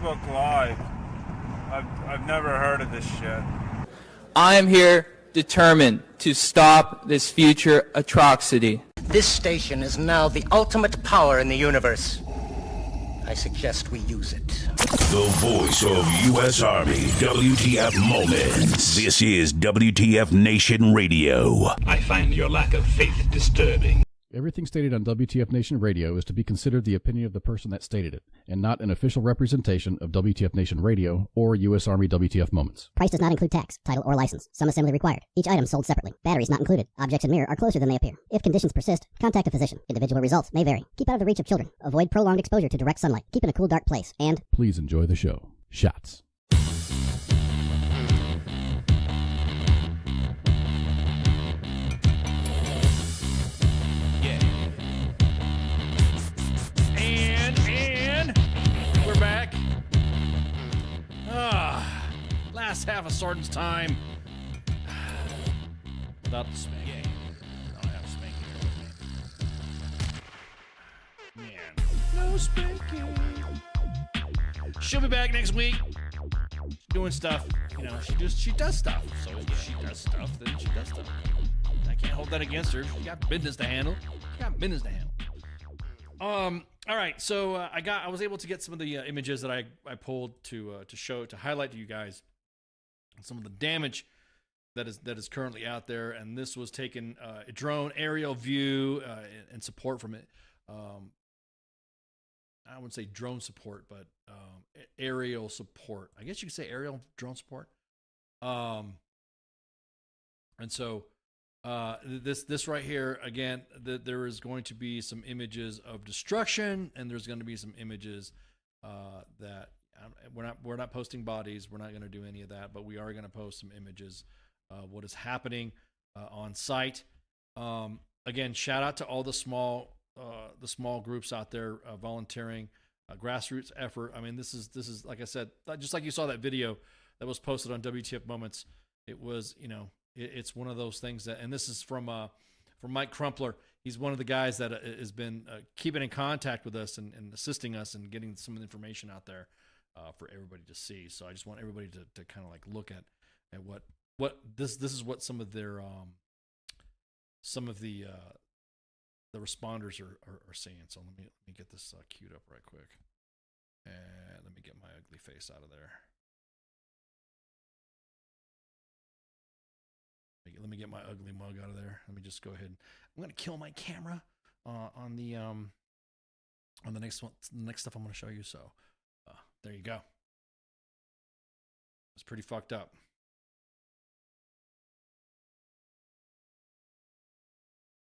F: Facebook Live. I've never heard of this shit.
J: I am here determined to stop this future atrocity.
K: This station is now the ultimate power in the universe. I suggest we use it.
A: The voice of U.S. Army, WTF Moments. This is WTF Nation Radio.
L: I find your lack of faith disturbing.
M: Everything stated on WTF Nation Radio is to be considered the opinion of the person that stated it, and not an official representation of WTF Nation Radio or U.S. Army WTF Moments.
N: Price does not include tax, title, or license. Some assembly required. Each item sold separately. Batteries not included. Objects in mirror are closer than they appear. If conditions persist, contact a physician. Individual results may vary. Keep out of the reach of children. Avoid prolonged exposure to direct sunlight. Keep in a cool, dark place. And
M: please enjoy the show. Shots.
E: We're back. Last half of Sergeant's Time. Without the spank. I don't have spank here. Man. No spanking. She'll be back next week. She's doing stuff. You know, she does stuff. So if she does stuff, then she does stuff. I can't hold that against her. She got business to handle. All right, so I was able to get some of the images that I pulled to highlight to you guys some of the damage that is currently out there, and this was taken a drone aerial view and support from it. I wouldn't say drone support, but aerial support. I guess you could say aerial drone support. And so. This right here again. There is going to be some images of destruction, and there's going to be some images that we're not posting bodies. We're not going to do any of that, but we are going to post some images of what is happening on site. Again, shout out to all the small groups out there volunteering, grassroots effort. I mean, this is like I said, just like you saw that video that was posted on WTF Moments. It was, it's one of those things that, and this is from Mike Crumpler. He's one of the guys that has been keeping in contact with us and assisting us and getting some of the information out there for everybody to see. So I just want everybody to kind of like look at what this is what some of their the responders are seeing. So let me get this queued up right quick, and let me get my ugly face out of there. Let me get my ugly mug out of there. Let me just go ahead. I'm gonna kill my camera on the next one. The next stuff I'm gonna show you. So there you go. It's pretty fucked up.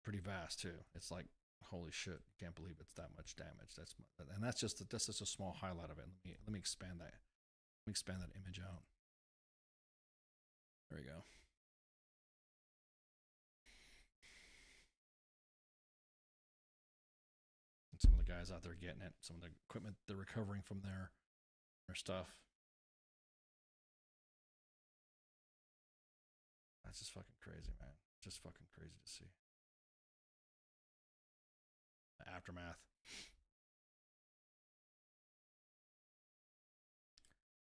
E: Pretty vast too. It's like holy shit. You can't believe it's that much damage. That's just a small highlight of it. Let me expand that. Let me expand that image out. There we go. Some of the guys out there getting it, some of the equipment they're recovering from their stuff. That's just fucking crazy, man. Just fucking crazy to see. The aftermath.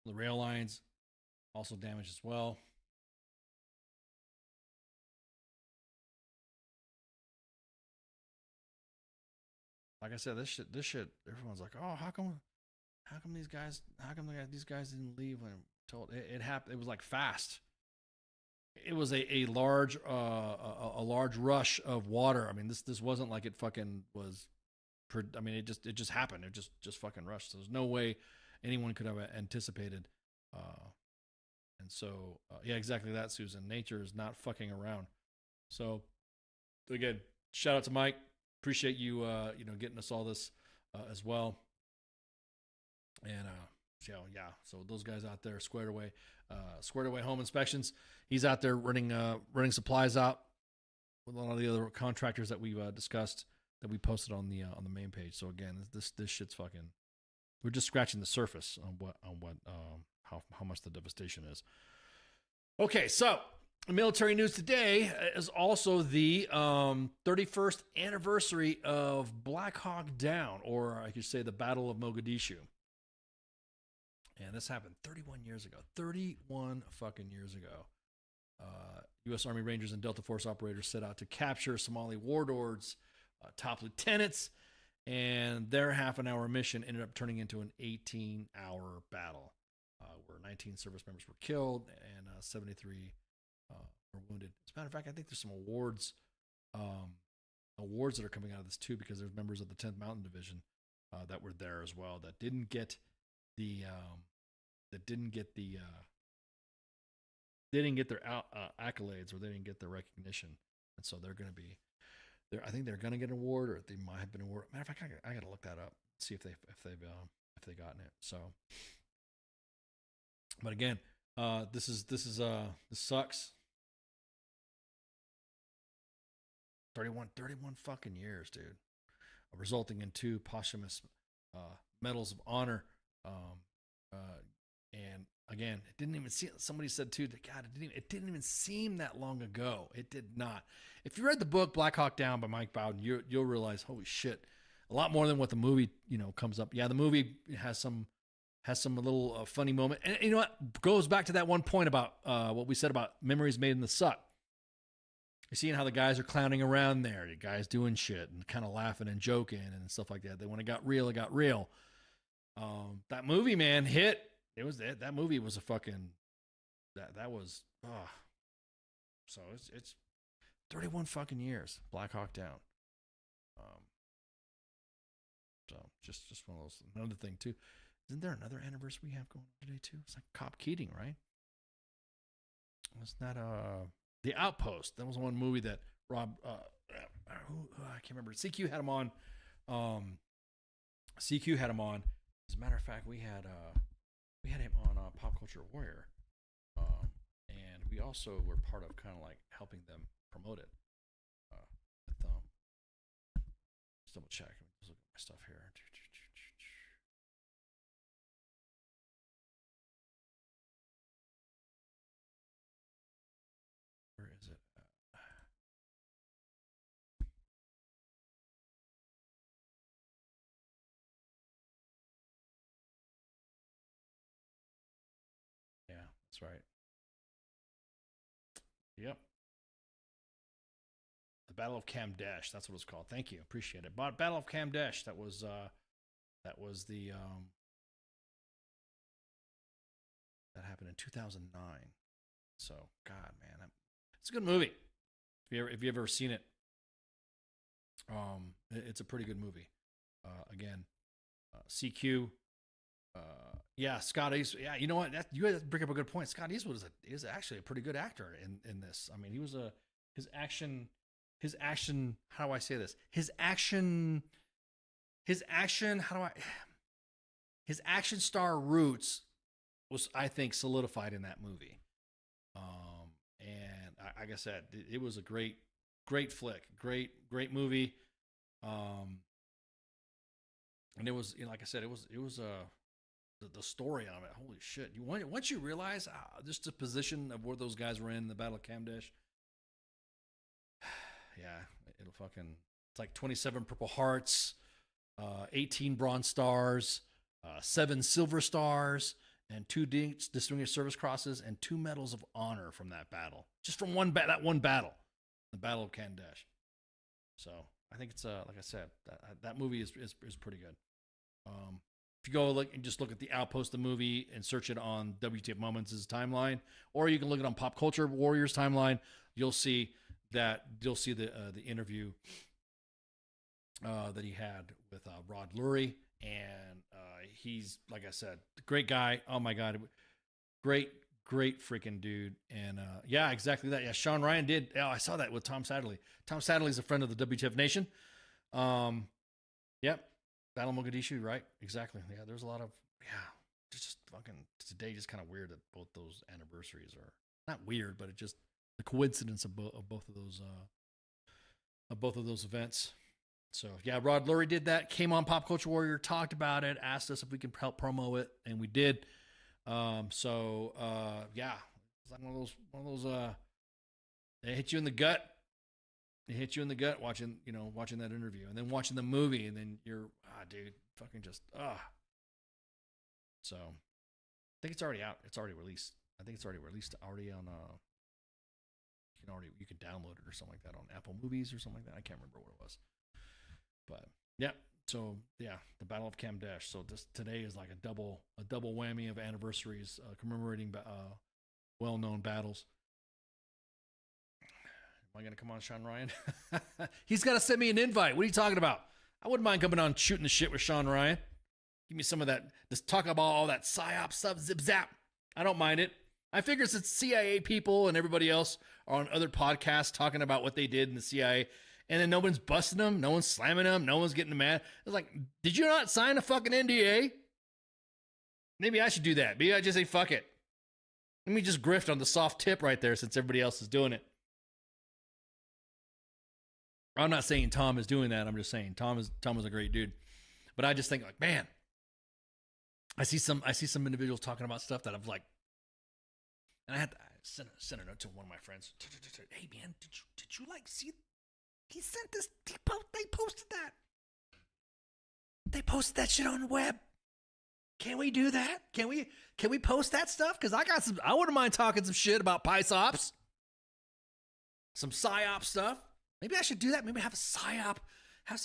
E: The rail lines also damaged as well. Like I said, this shit, everyone's like, oh, how come these guys didn't leave when told it happened? It was like fast. It was a large rush of water. I mean, this wasn't like it fucking was. I mean, it just happened. It just fucking rushed. So there's no way anyone could have anticipated. And so, yeah, exactly that, Susan. Nature is not fucking around. So, again, shout out to Mike. Appreciate you, getting us all this as well. And so those guys out there, Squared Away Home Inspections. He's out there running supplies out with a lot of the other contractors that we've discussed that we posted on the main page. So again, this shit's fucking. We're just scratching the surface on how much the devastation is. Okay, so. Military news today is also the 31st anniversary of Black Hawk Down, or I could say the Battle of Mogadishu. And this happened 31 years ago. 31 fucking years ago. U.S. Army Rangers and Delta Force operators set out to capture Somali warlords, top lieutenants, and their half-an-hour mission ended up turning into an 18-hour battle where 19 service members were killed and 73 were wounded. As a matter of fact, I think there's some awards that are coming out of this too, because there's members of the 10th Mountain Division that were there as well that didn't get the they didn't get their accolades, or they didn't get their recognition, and so they're going to be there. I think they're going to get an award, or they might have been awarded. Matter of fact, I got to look that up, see if they've gotten it. So, but again, this sucks. 31 fucking years, dude, resulting in 2 posthumous medals of honor. And again, it didn't even seem, somebody said too that, God, it didn't even seem that long ago. It did not. If you read the book Black Hawk Down by Mike Bowden, you'll realize, holy shit, a lot more than what the movie, comes up. Yeah, the movie has some little funny moment. And you know what? Goes back to that one point about what we said about memories made in the suck. You're seeing how the guys are clowning around there. The guys doing shit and kind of laughing and joking and stuff like that. Then when it got real, it got real. That movie, man, hit. That movie was a fucking, that was, so it's 31 fucking years, Black Hawk Down. So just one of those. Another thing too, isn't there another anniversary we have going on today too? It's like Cop Keating, right? Wasn't that The Outpost? That was one movie that Rob, I can't remember. CQ had him on. CQ had him on. As a matter of fact, we had him on Pop Culture Warrior, and we also were part of kind of like helping them promote it. Just double check. Let me just look at my stuff here. Where is it? Yeah, that's right. Yep. The Battle of Kamdesh. That's what it's called. Thank you. Appreciate it. Battle of Kamdesh. That was the that happened in 2009. So, God, man, it's a good movie. If you ever seen it, it's a pretty good movie. Again, CQ. Yeah, Scott Eastwood. Yeah, you know what? You guys bring up a good point. Scott Eastwood is actually a pretty good actor in this. I mean, he was his action. How do I say this? His action star roots was, I think, solidified in that movie. And like I said, it was a great flick, great movie. And it was, like I said, it was the story on it. Holy shit! Once you realize just the position of where those guys were in the Battle of Kamdesh, yeah, it'll fucking. It's like 27 Purple Hearts, 18 Bronze Stars, 7 Silver Stars, and 2 Distinguished Service Crosses, and 2 Medals of Honor from that battle. Just from that one battle, the Battle of Kamdesh. So I think it's like I said, that movie is pretty good. If you go look at the Outpost, the movie, and search it on WTF Moments' timeline, or you can look it on Pop Culture Warriors timeline, you'll see the interview that he had with Rod Lurie, and he's, like I said, great guy. Oh my God, great freaking dude. And yeah, exactly that. Yeah, Sean Ryan did. Oh, I saw that with Tom Sadley. Tom Sadley's a friend of the WTF Nation. Yep. Battle of Mogadishu, right? Exactly. Yeah, there's a lot of, just fucking today, just kind of weird that both those anniversaries are not weird, but it just the coincidence of both of those events. So yeah, Rod Lurie did that, came on Pop Culture Warrior, talked about it, asked us if we could help promo it, and we did. Yeah, it's like one of those they hit you in the gut. It hits you in the gut watching that interview, and then watching the movie, and then you're, dude, fucking just, So think it's already out. It's already released. I think it's already released already on you can download it or something like that on Apple Movies or something like that. I can't remember what it was. But yeah, so yeah, the Battle of Kamdesh. So today is like a double whammy of anniversaries commemorating well-known battles. Am I gonna come on, Sean Ryan? He's gotta send me an invite. What are you talking about? I wouldn't mind coming on shooting the shit with Sean Ryan. Give me some of that. Just talk about all that psyop stuff, zip zap. I don't mind it. I figure since CIA people and everybody else are on other podcasts talking about what they did in the CIA, and then no one's busting them, no one's slamming them, no one's getting mad. It's like, did you not sign a fucking NDA? Maybe I should do that. Maybe I just say, fuck it. Let me just grift on the soft tip right there since everybody else is doing it. I'm not saying Tom is doing that. I'm just saying Tom is a great dude. But I just think like, man, I see some individuals talking about stuff that I've like, and I had to send a note to one of my friends. Hey man, did you like see? He sent this. They posted that. They posted that shit on the web. Can we do that? Can we post that stuff? Because I wouldn't mind talking some shit about PsyOps. Some PsyOps stuff. Maybe I should do that. Maybe have some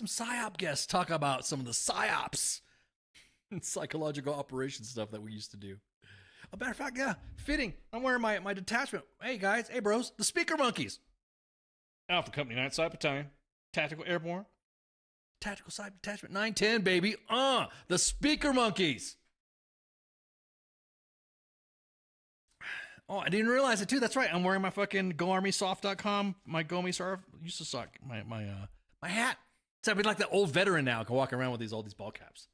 E: PsyOp guests talk about some of the PsyOps and psychological operations stuff that we used to do. A matter of fact, yeah, fitting. I'm wearing my detachment. Hey guys, hey bros, the Speaker Monkeys. Alpha Company 9 Side Battalion, Tactical Airborne, Tactical Side Detachment 910, baby. The Speaker Monkeys. Oh, I didn't realize it too. That's right. I'm wearing my fucking GoArmySoft.com, my GoArmySoft. Used to suck my hat. So I'd be like the old veteran now. I can walk around with all these ball caps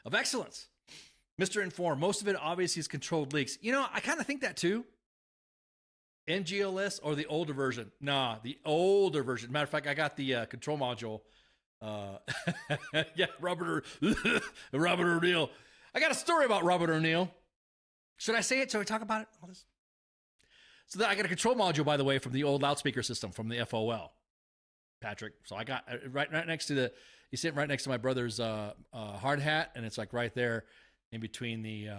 E: of excellence. Mr. Informed. Most of it obviously is controlled leaks. You know, I kind of think that too. NGLS or the older version? Nah, the older version. Matter of fact, I got the control module. Yeah, Robert O'Neill. I got a story about Robert O'Neill. Should I say it? Shall we talk about it? All this. So I got a control module, by the way, from the old loudspeaker system from the FOL, Patrick. So I got right next to you sit right next to my brother's hard hat, and it's like right there in between the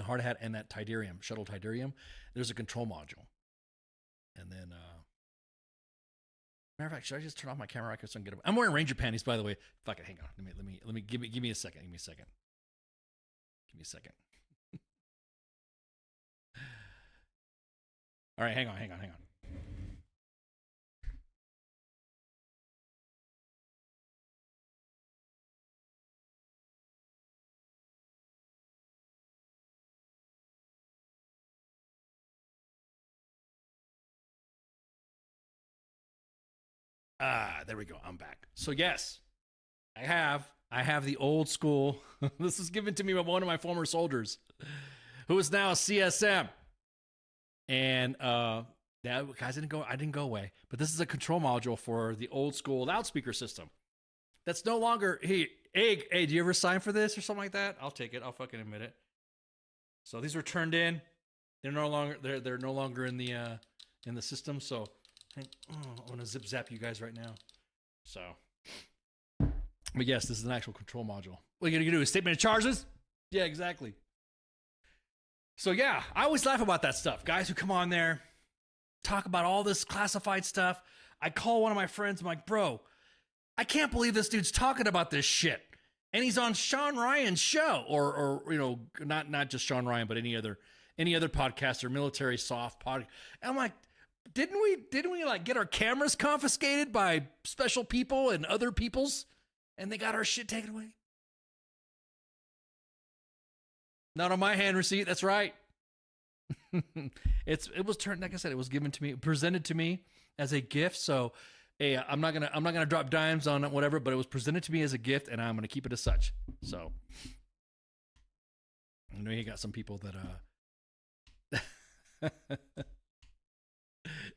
E: hard hat and that Tidarium, shuttle Tidarium. There's a control module, and then matter of fact, should I just turn off my camera? I can get up. I'm wearing Ranger panties, by the way. Fuck it, hang on. Let me give me a second. Give me a second. All right, hang on. There we go. I'm back. So yes, I have the old school. This was given to me by one of my former soldiers, who is now a CSM. And that guys I didn't go away. But this is a control module for the old school loudspeaker system. That's no longer hey, do you ever sign for this or something like that? I'll take it. I'll fucking admit it. So these were turned in. They're no longer in the system. So I'm gonna zip zap you guys right now. So, but yes, this is an actual control module. What are you gonna do? A statement of charges? Yeah, exactly. So yeah, I always laugh about that stuff. Guys who come on there, talk about all this classified stuff. I call one of my friends, I'm like, bro, I can't believe this dude's talking about this shit. And he's on Sean Ryan's show, or you know, not just Sean Ryan, but any other podcaster, military soft pod. And I'm like, didn't we like get our cameras confiscated by special people and other people's, and they got our shit taken away? Not on my hand receipt. That's right. It was turned, like I said, it was given to me, presented to me as a gift. So, hey, I'm not gonna drop dimes on it, whatever. But it was presented to me as a gift, and I'm gonna keep it as such. So, I know you got some people that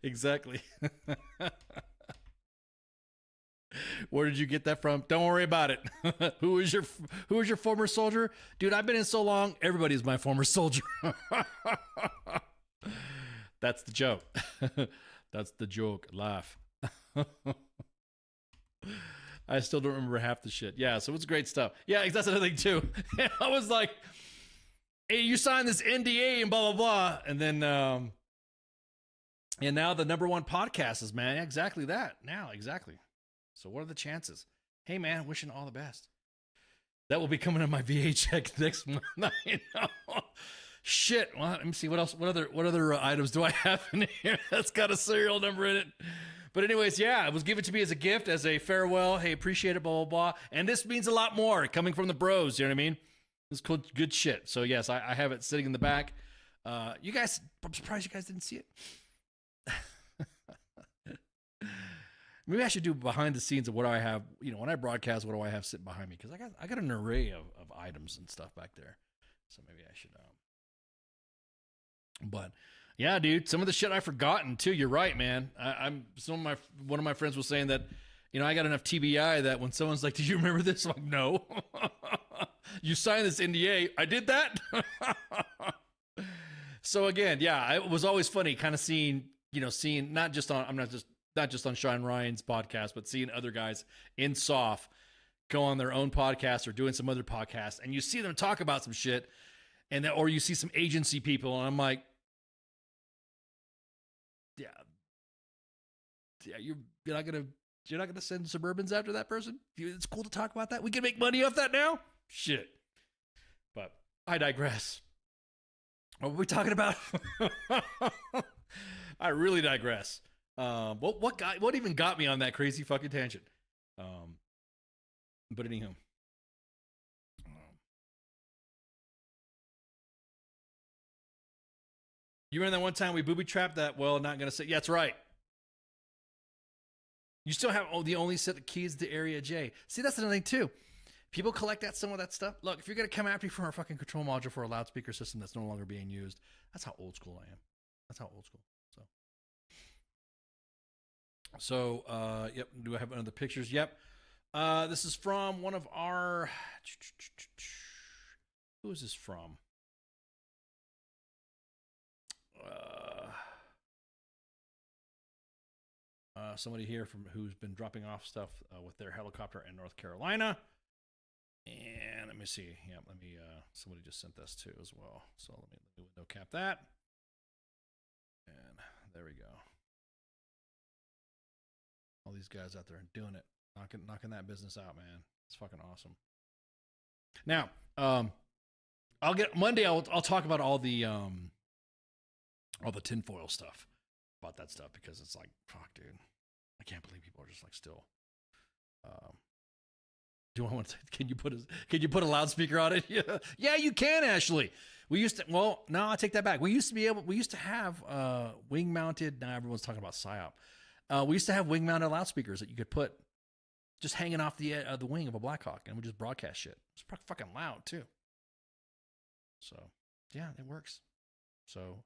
E: exactly. Where did you get that from? Don't worry about it. Who was your former soldier? Dude, I've been in so long, everybody's my former soldier. That's the joke. That's the joke. Laugh. I still don't remember half the shit. Yeah, so it's great stuff. Yeah, that's another thing too. I was like, hey, you signed this NDA and blah, blah, blah. And then, and now the #1 podcast is, man, exactly that. Now, exactly. So what are the chances? Hey, man, wishing all the best. That will be coming in my VA check next month. I know. Shit. Well, let me see what else. What other items do I have in here? That's got a serial number in it. But anyways, yeah, it was given to me as a gift, as a farewell. Hey, appreciate it, blah, blah, blah. And this means a lot more coming from the bros. You know what I mean? It's cool, good shit. So yes, I have it sitting in the back. You guys, I'm surprised you guys didn't see it. Maybe I should do behind the scenes of what I have. You know, when I broadcast, what do I have sitting behind me? Because I got an array of items and stuff back there. So maybe I should. But yeah, dude, some of the shit I've forgotten too. You're right, man. One of my friends was saying that, you know, I got enough TBI that when someone's like, "Did you remember this?" I'm like, "No." You signed this NDA. I did that. So again, yeah, it was always funny, kind of seeing not just on Sean Ryan's podcast, but seeing other guys in SOF go on their own podcast or doing some other podcast, and you see them talk about some shit, or you see some agency people, and I'm like, yeah, you're not gonna send Suburbans after that person. It's cool to talk about that. We can make money off that now. Shit, but I digress. What were we talking about? I really digress. What even got me on that crazy fucking tangent? But anywho. You remember that one time we booby trapped that? Well, not gonna say. Yeah, that's right. You still have the only set of keys to Area J. See, that's another thing too. People collect some of that stuff. Look, if you're gonna come after me for a fucking control module for a loudspeaker system that's no longer being used, that's how old school I am. That's how old school. So, yep. Do I have other pictures? Yep. This is from one of our. Who is this from? Somebody here who's been dropping off stuff with their helicopter in North Carolina. And let me see. Yeah, somebody just sent this too as well. So let me window cap that. And there we go. All these guys out there doing it, knocking that business out, man. It's fucking awesome. Now, Monday. I'll talk about all the tinfoil stuff, about that stuff, because it's like, fuck, dude, I can't believe people are just like still. Do I want to? Can you put a loudspeaker on it? Yeah, you can, Ashley. We used to. Well, no, I take that back. We used to have wing mounted. Now everyone's talking about PSYOP. We used to have wing mounted loudspeakers that you could put just hanging off the wing of a Blackhawk, and we just broadcast shit. It's fucking loud too. So yeah, it works. So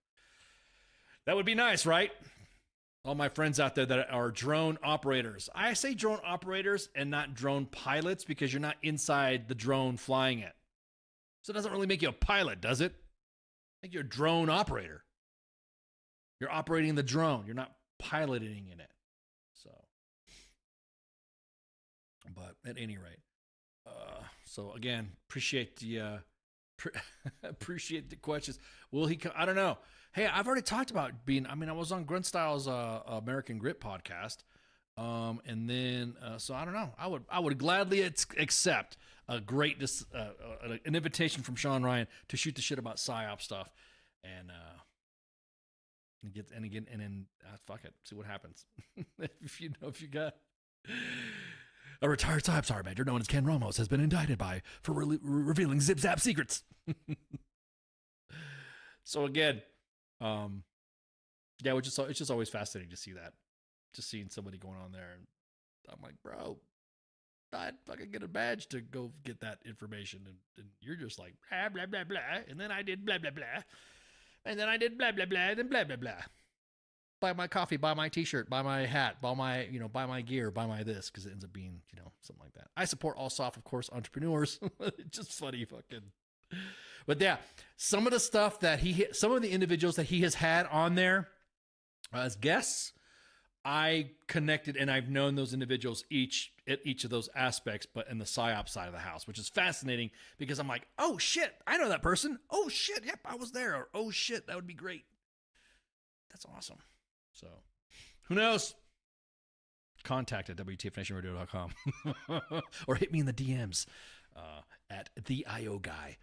E: that would be nice, right? All my friends out there that are drone operators. I say drone operators and not drone pilots because you're not inside the drone flying it. So it doesn't really make you a pilot, does it? Make you a drone operator. You're operating the drone. You're not piloting in it. So, but at any rate, so again, appreciate the questions. Will he come? I don't know. Hey, I've already talked about being. I mean, I was on Grunt Style's American Grit podcast, and then so I don't know. I would gladly accept an invitation from Sean Ryan to shoot the shit about PSYOP stuff, and then fuck it, see what happens. if you got a retired PSYOP sergeant major known as Ken Ramos has been indicted for revealing zip zap secrets. So again, yeah, it's just always fascinating to see that, just seeing somebody going on there, and I'm like, bro, I'd fucking get a badge to go get that information, and you're just like blah blah blah blah, and then I did blah blah blah, and then I did blah blah blah, and then blah blah blah. Buy my coffee, buy my t-shirt, buy my hat, buy my gear, buy my this, because it ends up being, something like that. I support all SOF, of course, entrepreneurs. It's just funny fucking. But yeah, some of the stuff that some of the individuals that he has had on there as guests I connected and I've known those individuals at each of those aspects, but in the PSYOP side of the house, which is fascinating because I'm like, oh shit, I know that person. Oh shit, yep, I was there. Or, oh shit, that would be great. That's awesome. So who knows? Contact at WTFNationRadio.com or hit me in the DMs at the IO guy.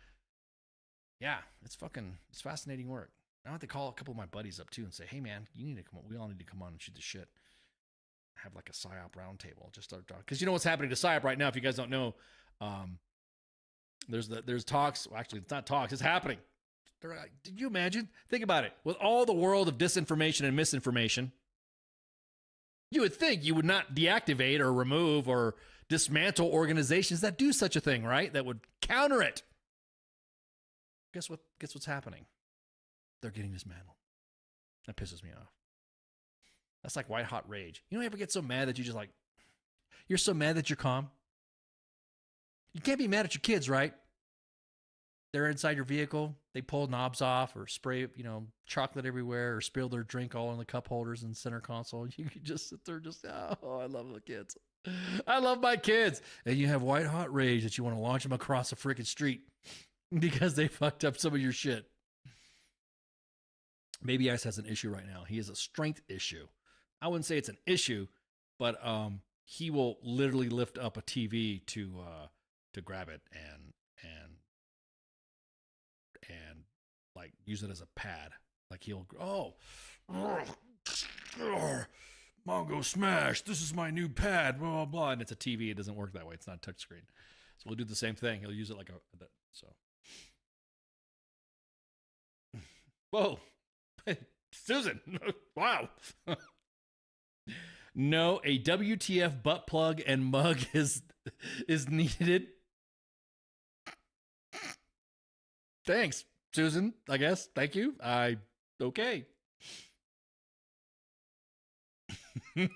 E: Yeah, it's fascinating work. I have to call a couple of my buddies up too and say, hey man, you need to come on. We all need to come on and shoot the shit. Have like a PSYOP roundtable. Just start talking. Because you know what's happening to PSYOP right now, if you guys don't know, there's talks. Well, actually, it's not talks. It's happening. Did you imagine? Think about it. With all the world of disinformation and misinformation, you would think you would not deactivate or remove or dismantle organizations that do such a thing, right? That would counter it. Guess what's happening? They're getting dismantled. That pisses me off. That's like white hot rage. You don't ever get so mad that you just like, you're so mad that you're calm. You can't be mad at your kids, right? They're inside your vehicle. They pull knobs off or spray, chocolate everywhere or spill their drink all in the cup holders in the center console. You can just sit there just, oh, I love the kids. I love my kids. And you have white hot rage that you want to launch them across the freaking street because they fucked up some of your shit. Baby Ice has an issue right now. He has a strength issue. I wouldn't say it's an issue, but he will literally lift up a TV to grab it and like use it as a pad. Like he'll Mongo smash. This is my new pad. Blah blah blah. And it's a TV. It doesn't work that way. It's not a touchscreen. So we'll do the same thing. He'll use it like so. Whoa. Susan, wow. No, a WTF butt plug and mug is needed. Thanks, Susan, I guess. Thank you. Okay. A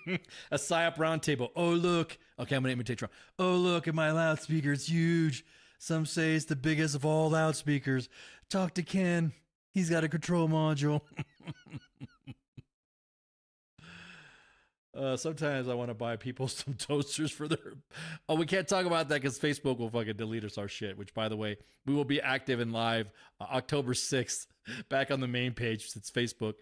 E: PSYOP roundtable. Oh, look. Okay, I'm going to imitate Trump. Oh, look at my loudspeaker. It's huge. Some say it's the biggest of all loudspeakers. Talk to Ken. He's got a control module. Sometimes I want to buy people some toasters for their... Oh, we can't talk about that because Facebook will fucking delete us our shit, which, by the way, we will be active and live October 6th, back on the main page since Facebook,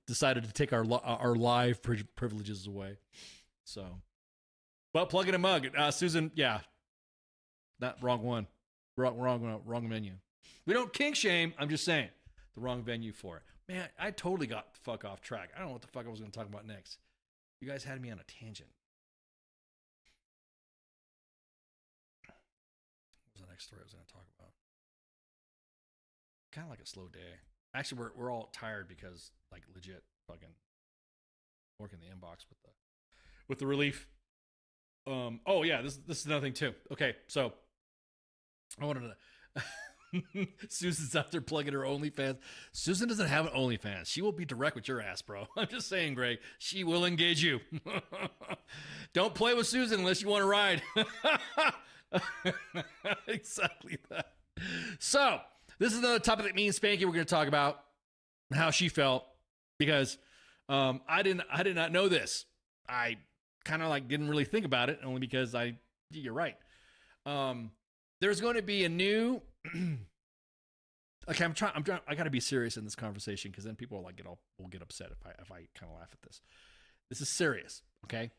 E: decided to take our live privileges away. So, well, plug in a mug. Susan, yeah. Not wrong one. Wrong menu. We don't kink shame. I'm just saying the wrong venue for it. Man, I totally got the fuck off track. I don't know what the fuck I was going to talk about next. You guys had me on a tangent. What was the next story I was going to talk about? Kind of like a slow day. Actually, we're all tired because, like, legit fucking working the inbox with the relief. Oh yeah, this is another thing too. Okay, so I wanted to. Susan's out there plugging her OnlyFans. Susan doesn't have an OnlyFans. She will be direct with your ass, bro. I'm just saying, Greg. She will engage you. Don't play with Susan unless you want to ride. Exactly that. So, this is another topic that me and Spanky were going to talk about, how she felt, because I did not know this. I kind of like didn't really think about it, only because you're right. There's going to be a new. Okay, I got to be serious in this conversation because then people will get upset if I kind of laugh at this. This is serious, okay?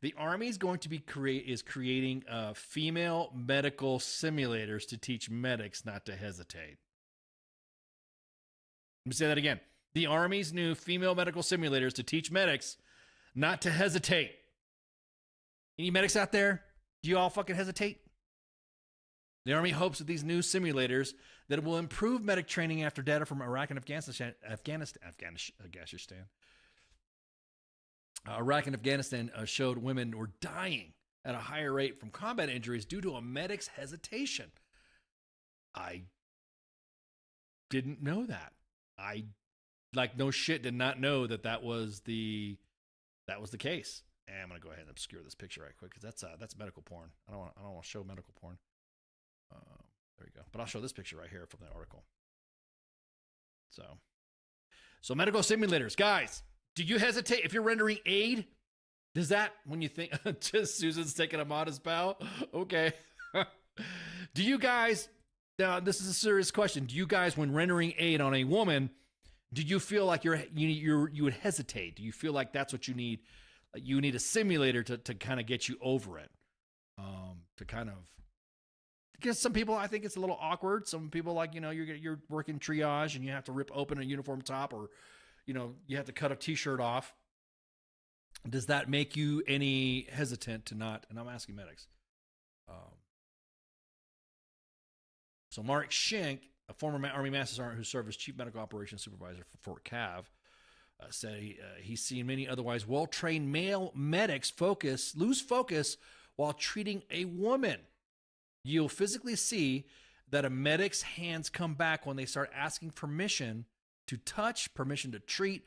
E: The Army is going to be creating female medical simulators to teach medics not to hesitate. Let me say that again. The Army's new female medical simulators to teach medics not to hesitate. Any medics out there? Do you all fucking hesitate? The Army hopes that these new simulators that will improve medic training after data from Iraq and Afghanistan. Iraq and Afghanistan showed women were dying at a higher rate from combat injuries due to a medic's hesitation. I didn't know that. I, like, no shit, did not know that was the case. And I'm gonna go ahead and obscure this picture right quick because that's medical porn. I don't want to show medical porn. There you go. But I'll show this picture right here from the article. So medical simulators, guys. Do you hesitate if you're rendering aid? Does that, when you think, just Susan's taking a modest bow? Okay. Do you guys, now this is a serious question. Do you guys, when rendering aid on a woman, do you feel like you would hesitate? Do you feel like that's what you need? You need a simulator to kind of get you over it. To kind of, because some people, I think it's a little awkward. Some people, like, you're working triage and you have to rip open a uniform top, or, you have to cut a t-shirt off. Does that make you any hesitant to not? And I'm asking medics. So Mark Schenk, a former Army Master Sergeant who served as Chief Medical Operations Supervisor for Fort Cav, said he's seen many otherwise well-trained male medics lose focus while treating a woman. You'll physically see that a medic's hands come back when they start asking permission to touch, permission to treat.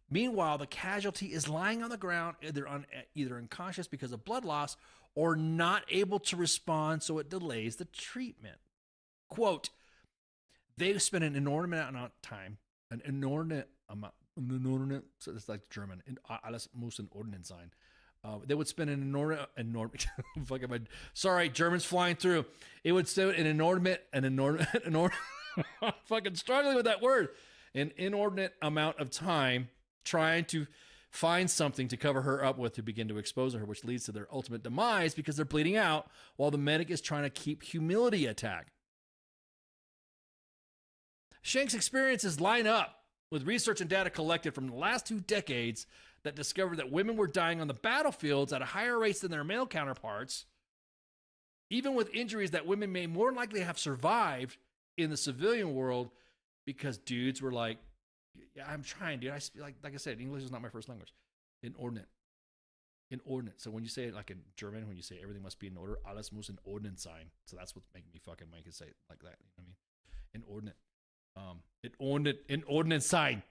E: Meanwhile, the casualty is lying on the ground, either unconscious because of blood loss or not able to respond, so it delays the treatment. Quote, they spend an inordinate amount of time, so it's like German, alles muss in Ordnung sein. They would spend an inordinate sorry, German's flying through. It would spend an inordinate, fucking struggling with that word, an inordinate amount of time trying to find something to cover her up with to begin to expose her, which leads to their ultimate demise because they're bleeding out while the medic is trying to keep humility intact. Schenk's experiences line up with research and data collected from the last 2 decades that discovered that women were dying on the battlefields at a higher rates than their male counterparts, even with injuries that women may more likely have survived in the civilian world, because dudes were like, yeah, I'm trying, dude. I speak, like I said, English is not my first language. Inordinate. So when you say it like in German, when you say everything must be in order, alles muss in Ordnung sein. So that's what's making me fucking make it say it like that. You know what I mean? Inordinate. Inordinate sign.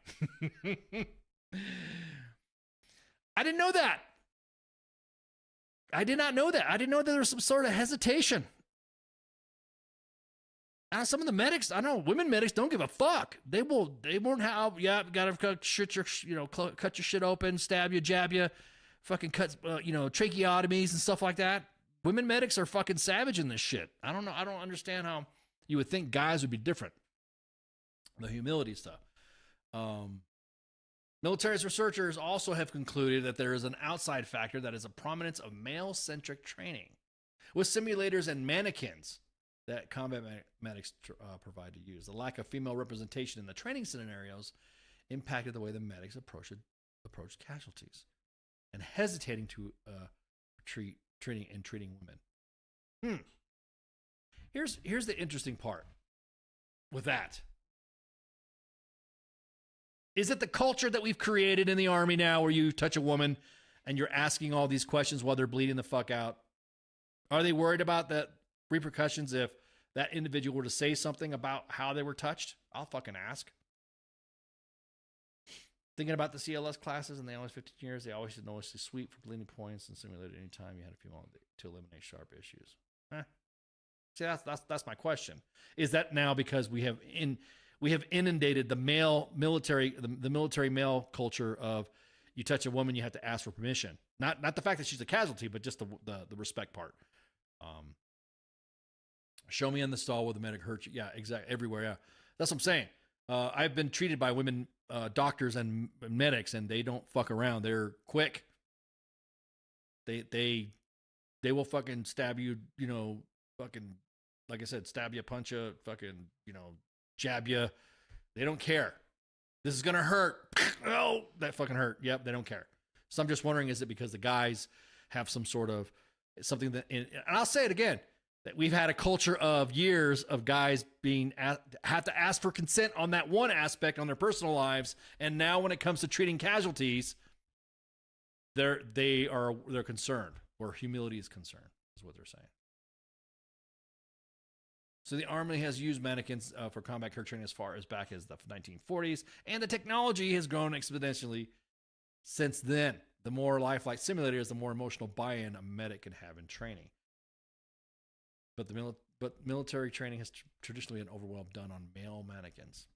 E: I didn't know that. I did not know that. I didn't know that there was some sort of hesitation. Now, some of the medics, I know women medics don't give a fuck. They won't have, gotta cut your shit open, stab you, jab you, fucking cut, tracheotomies and stuff like that. Women medics are fucking savage in this shit. I don't know. I don't understand how you would think guys would be different. The humility stuff. Military researchers also have concluded that there is an outside factor that is a prominence of male-centric training, with simulators and mannequins that combat medics provide to use. The lack of female representation in the training scenarios impacted the way the medics approached casualties, and hesitating to treating women. Here's the interesting part with that. Is it the culture that we've created in the Army now, where you touch a woman and you're asking all these questions while they're bleeding the fuck out? Are they worried about the repercussions if that individual were to say something about how they were touched? I'll fucking ask. Thinking about the CLS classes, and they always 15 years, they always should know it's sweep for bleeding points and simulated any time you had a few moments to eliminate sharp issues. See, that's my question. Is that now because we have inundated the male military, the military male culture of, you touch a woman, you have to ask for permission. Not the fact that she's a casualty, but just the respect part. Show me in the stall where the medic hurt you. Yeah, exactly. Everywhere. Yeah, that's what I'm saying. I've been treated by women doctors and medics, and they don't fuck around. They're quick. They will fucking stab you. Fucking, like I said, stab you, punch you, fucking, jab you. They don't care. This is gonna hurt. Oh, that fucking hurt. Yep, they don't care. So I'm just wondering, is it because the guys have some sort of something that, and I'll say it again, that we've had a culture of years of guys have to ask for consent on that one aspect on their personal lives, and now when it comes to treating casualties, they're concerned, where humility is concerned, is what they're saying. So the Army has used mannequins for combat care training as far as back as the 1940s, and the technology has grown exponentially since then. The more lifelike simulators, the more emotional buy-in a medic can have in training. But military training has traditionally been overwhelmed done on male mannequins.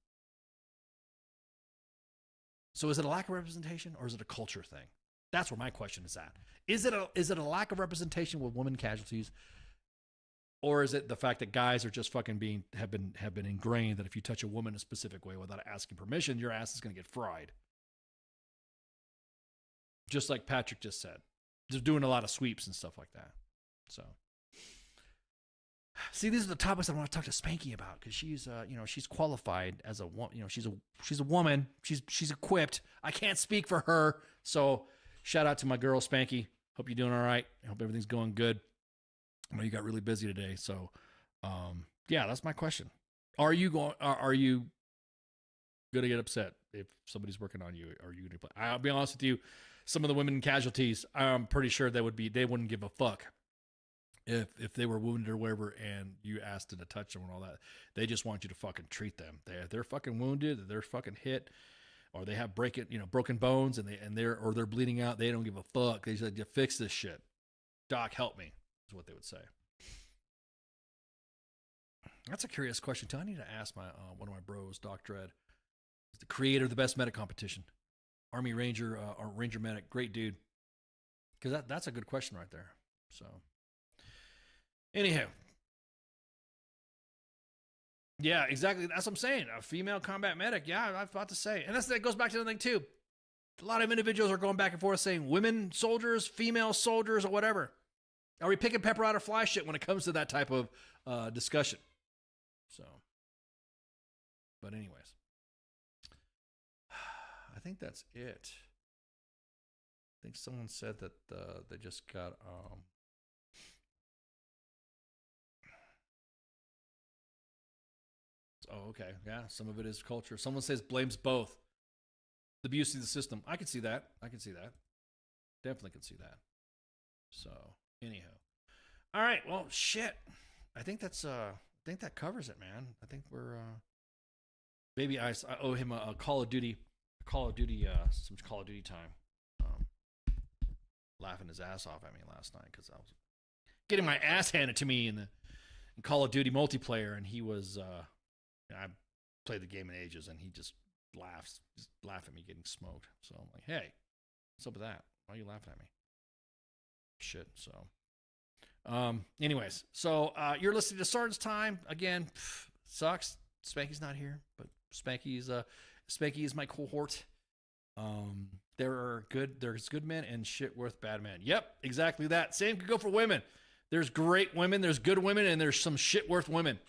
E: So is it a lack of representation or is it a culture thing? That's where my question is at. Is it a lack of representation with women casualties, or is it the fact that guys are just fucking have been ingrained that if you touch a woman a specific way without asking permission, your ass is going to get fried? Just like Patrick just said, they're doing a lot of sweeps and stuff like that. So, see, these are the topics I want to talk to Spanky about because she's, she's qualified as a woman. She's a woman. She's equipped. I can't speak for her. So, shout out to my girl Spanky. Hope you're doing all right. I hope everything's going good. I know you got really busy today. So, yeah, that's my question. Are you gonna get upset if somebody's working on you? Are you gonna play? I'll be honest with you. Some of the women casualties, I'm pretty sure they wouldn't give a fuck if they were wounded or whatever, and you asked them to touch them and all that. They just want you to fucking treat them. They're fucking wounded, they're fucking hit, or they have broken bones, and they're bleeding out. They don't give a fuck. They said, "You fix this shit, Doc. Help me," is what they would say. That's a curious question too. I need to ask my one of my bros, Doc Dredd, he's the creator of the best medic competition. Army Ranger or Ranger Medic, great dude. Because that's a good question right there. So, anyhow, yeah, exactly. That's what I'm saying. A female combat medic. Yeah, I was about to say, and that goes back to the thing too. A lot of individuals are going back and forth saying women soldiers, female soldiers, or whatever. Are we picking pepper out of fly shit when it comes to that type of discussion? So, but anyways. I think that's it. I think someone said that they just got oh, okay. Yeah, some of it is culture. Someone says blames both. The abuse of the system. I can see that. Definitely can see that. So, anyhow. All right, well, shit. I think that covers it, man. I think we're maybe I owe him a Call of Duty some Call of Duty time. Laughing his ass off at me last night because I was getting my ass handed to me in Call of Duty multiplayer, and he was I played the game in ages, and he just laugh at me getting smoked. So I'm like, hey, what's up with that? Why are you laughing at me? Shit. So anyways, so you're listening to Sergeant's Time again. Sucks. Spanky's not here, but Spanky is my cohort. There's good men and shit worth bad men. Yep, exactly that. Same could go for women. There's great women, there's good women, and there's some shit worth women.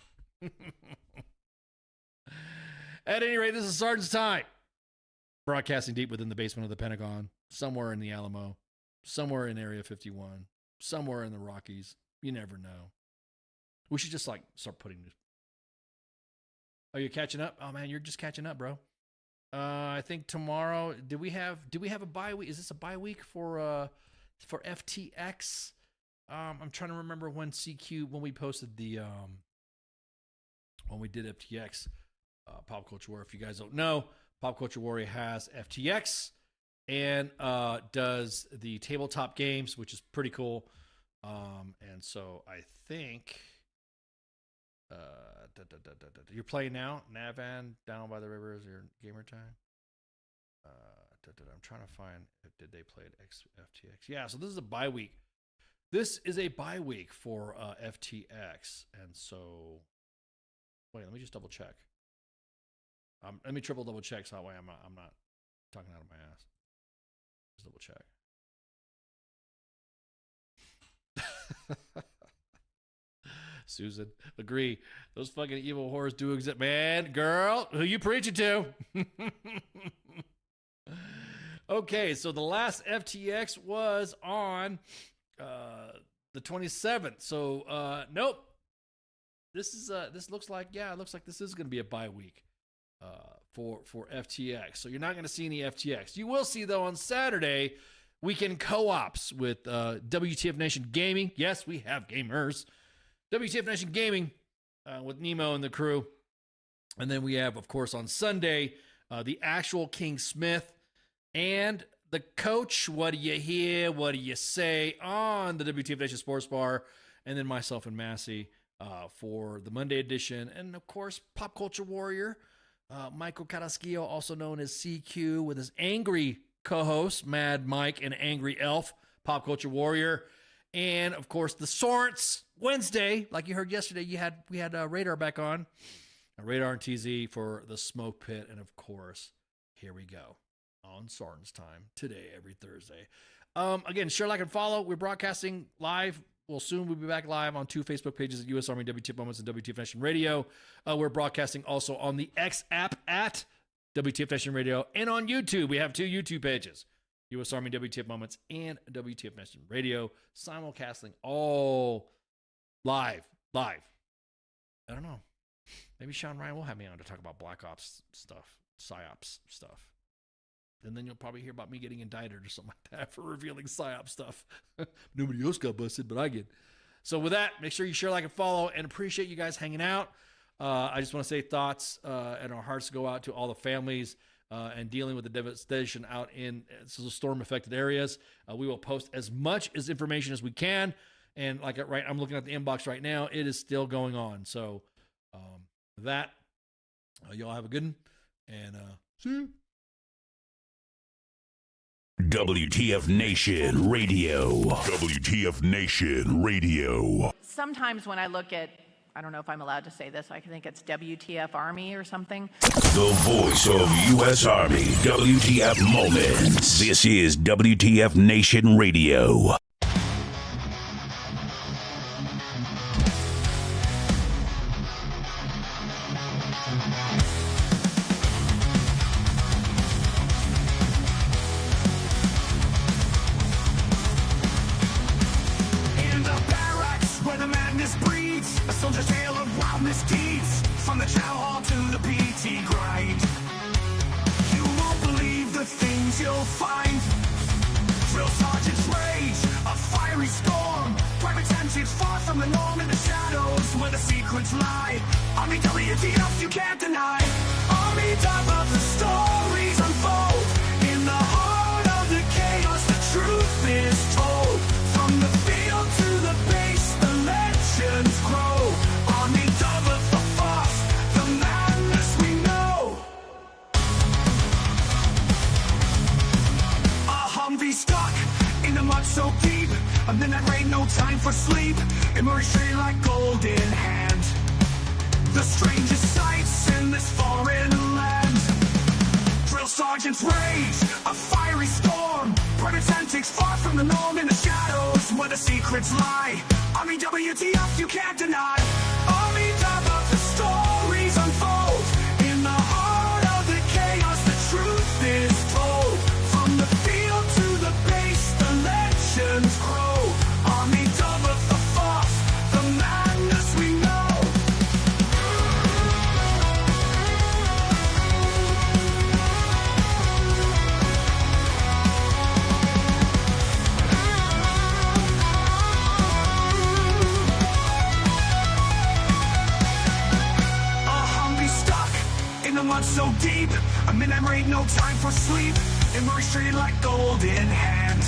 E: At any rate, this is Sergeant's Time. Broadcasting deep within the basement of the Pentagon, somewhere in the Alamo, somewhere in Area 51, somewhere in the Rockies. You never know. We should just start putting this. Oh, you're catching up? Oh man, you're just catching up, bro. I think tomorrow. Do we have a bye week? Is this a bye week for FTX? I'm trying to remember when we posted the when we did FTX Pop Culture War. If you guys don't know, Pop Culture Warrior has FTX and does the tabletop games, which is pretty cool. And so I think you're playing now, Navan, Down by the River is your gamer time. I'm trying to find, did they play at FTX? Yeah, so this is a bye week. This is a bye week for FTX. And so, wait, let me just double check. Let me triple double check so that way I'm not talking out of my ass. Just double check. Susan, agree. Those fucking evil whores do exist. Man, girl, who you preaching to? Okay, so the last FTX was on the 27th. So, nope. This looks like, it looks like this is going to be a bye week for FTX. So you're not going to see any FTX. You will see, though, on Saturday, weekend co-ops with WTF Nation Gaming. Yes, we have gamers. WTF Nation Gaming with Nemo and the crew. And then we have, of course, on Sunday, the actual King Smith and the coach. What do you hear? What do you say on the WTF Nation Sports Bar? And then myself and Massey for the Monday edition. And, of course, Pop Culture Warrior Michael Carrasquillo, also known as CQ, with his angry co-hosts, Mad Mike and Angry Elf, Pop Culture Warrior. And, of course, the Sorts. Wednesday, like you heard yesterday, we had Radar back on. Radar and TZ for the Smoke Pit. And, of course, here we go on SGT'S Time today, every Thursday. Again, share, like, and follow. We're broadcasting live. Well, soon we'll be back live on 2 Facebook pages at U.S. Army WTF Moments and WTF Nation Radio. We're broadcasting also on the X app at WTF Nation Radio. And on YouTube, we have 2 YouTube pages, U.S. Army WTF Moments and WTF Nation Radio, simulcasting all live. I don't know. Maybe Sean Ryan will have me on to talk about Black Ops stuff, PsyOps stuff. And then you'll probably hear about me getting indicted or something like that for revealing PsyOps stuff. Nobody else got busted, but I get. So with that, make sure you share, like, and follow, and appreciate you guys hanging out. I just want to say thoughts and our hearts go out to all the families and dealing with the devastation out in storm-affected areas. We will post as much as information as we can. And like I'm looking at the inbox right now, it is still going on. So that, y'all have a good one, and see you.
A: WTF Nation Radio. WTF Nation Radio.
O: Sometimes when I look at, I don't know if I'm allowed to say this, I think it's WTF Army or something.
A: The voice of U.S. Army. WTF Moments. This is WTF Nation Radio.
H: So deep, I'm in that rain, no time for sleep. And we're treated like golden hand.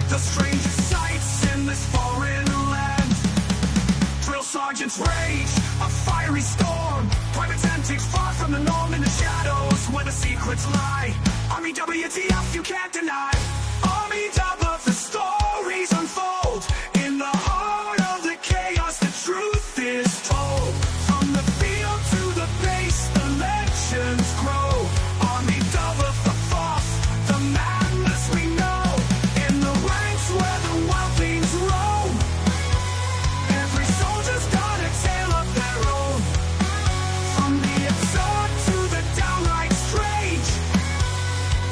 H: The strangest sights in this foreign land. Drill sergeant's rage, a fiery storm. Private antics far from the norm in the shadows where the secrets lie. Army WTF, you can't deny. Army W, the stories unfold. In the heart of the chaos, the truth is told. From the field to the base, the legends grow. Army double the force, the madness we know. In the ranks where the wildlings roam, every soldier's got a tale of their own. From the absurd to the downright strange,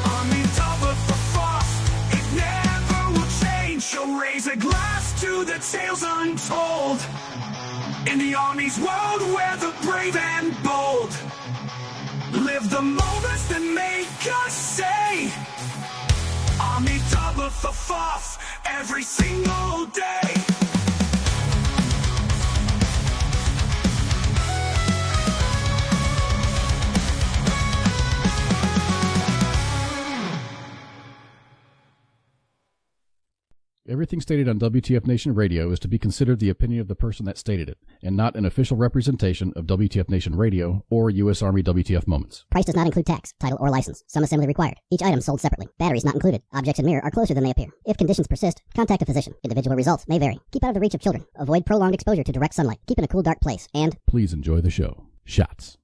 H: Army double the force, it never will change. She'll raise a glass to the tales untold. In the Army's world where the brave and bold live the moments that make us say Army double for force every single day.
M: Everything stated on WTF Nation Radio is to be considered the opinion of the person that stated it, and not an official representation of WTF Nation Radio or U.S. Army WTF Moments.
N: Price does not include tax, title, or license. Some assembly required. Each item sold separately. Batteries not included. Objects in mirror are closer than they appear. If conditions persist, contact a physician. Individual results may vary. Keep out of the reach of children. Avoid prolonged exposure to direct sunlight. Keep in a cool, dark place. And
M: please enjoy the show. Shots.